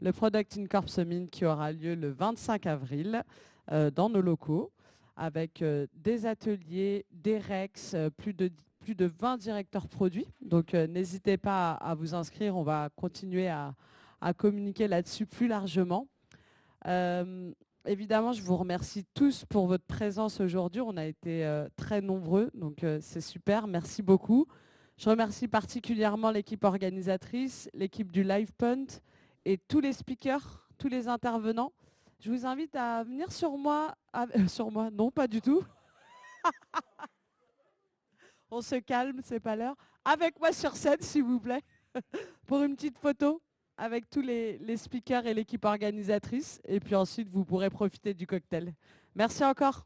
le Product Incorp Summit qui aura lieu le 25 avril dans nos locaux avec des ateliers, des REX, plus de 20 directeurs produits. Donc n'hésitez pas à vous inscrire, on va continuer à communiquer là-dessus plus largement. Évidemment, je vous remercie tous pour votre présence aujourd'hui. On a été très nombreux, donc c'est super. Merci beaucoup. Je remercie particulièrement l'équipe organisatrice, l'équipe du LivePoint et tous les speakers, tous les intervenants. Je vous invite à venir sur moi. Sur moi, non, pas du tout. On se calme, c'est pas l'heure. Avec moi sur scène, s'il vous plaît, pour une petite photo avec tous les speakers et l'équipe organisatrice. Et puis ensuite, vous pourrez profiter du cocktail. Merci encore.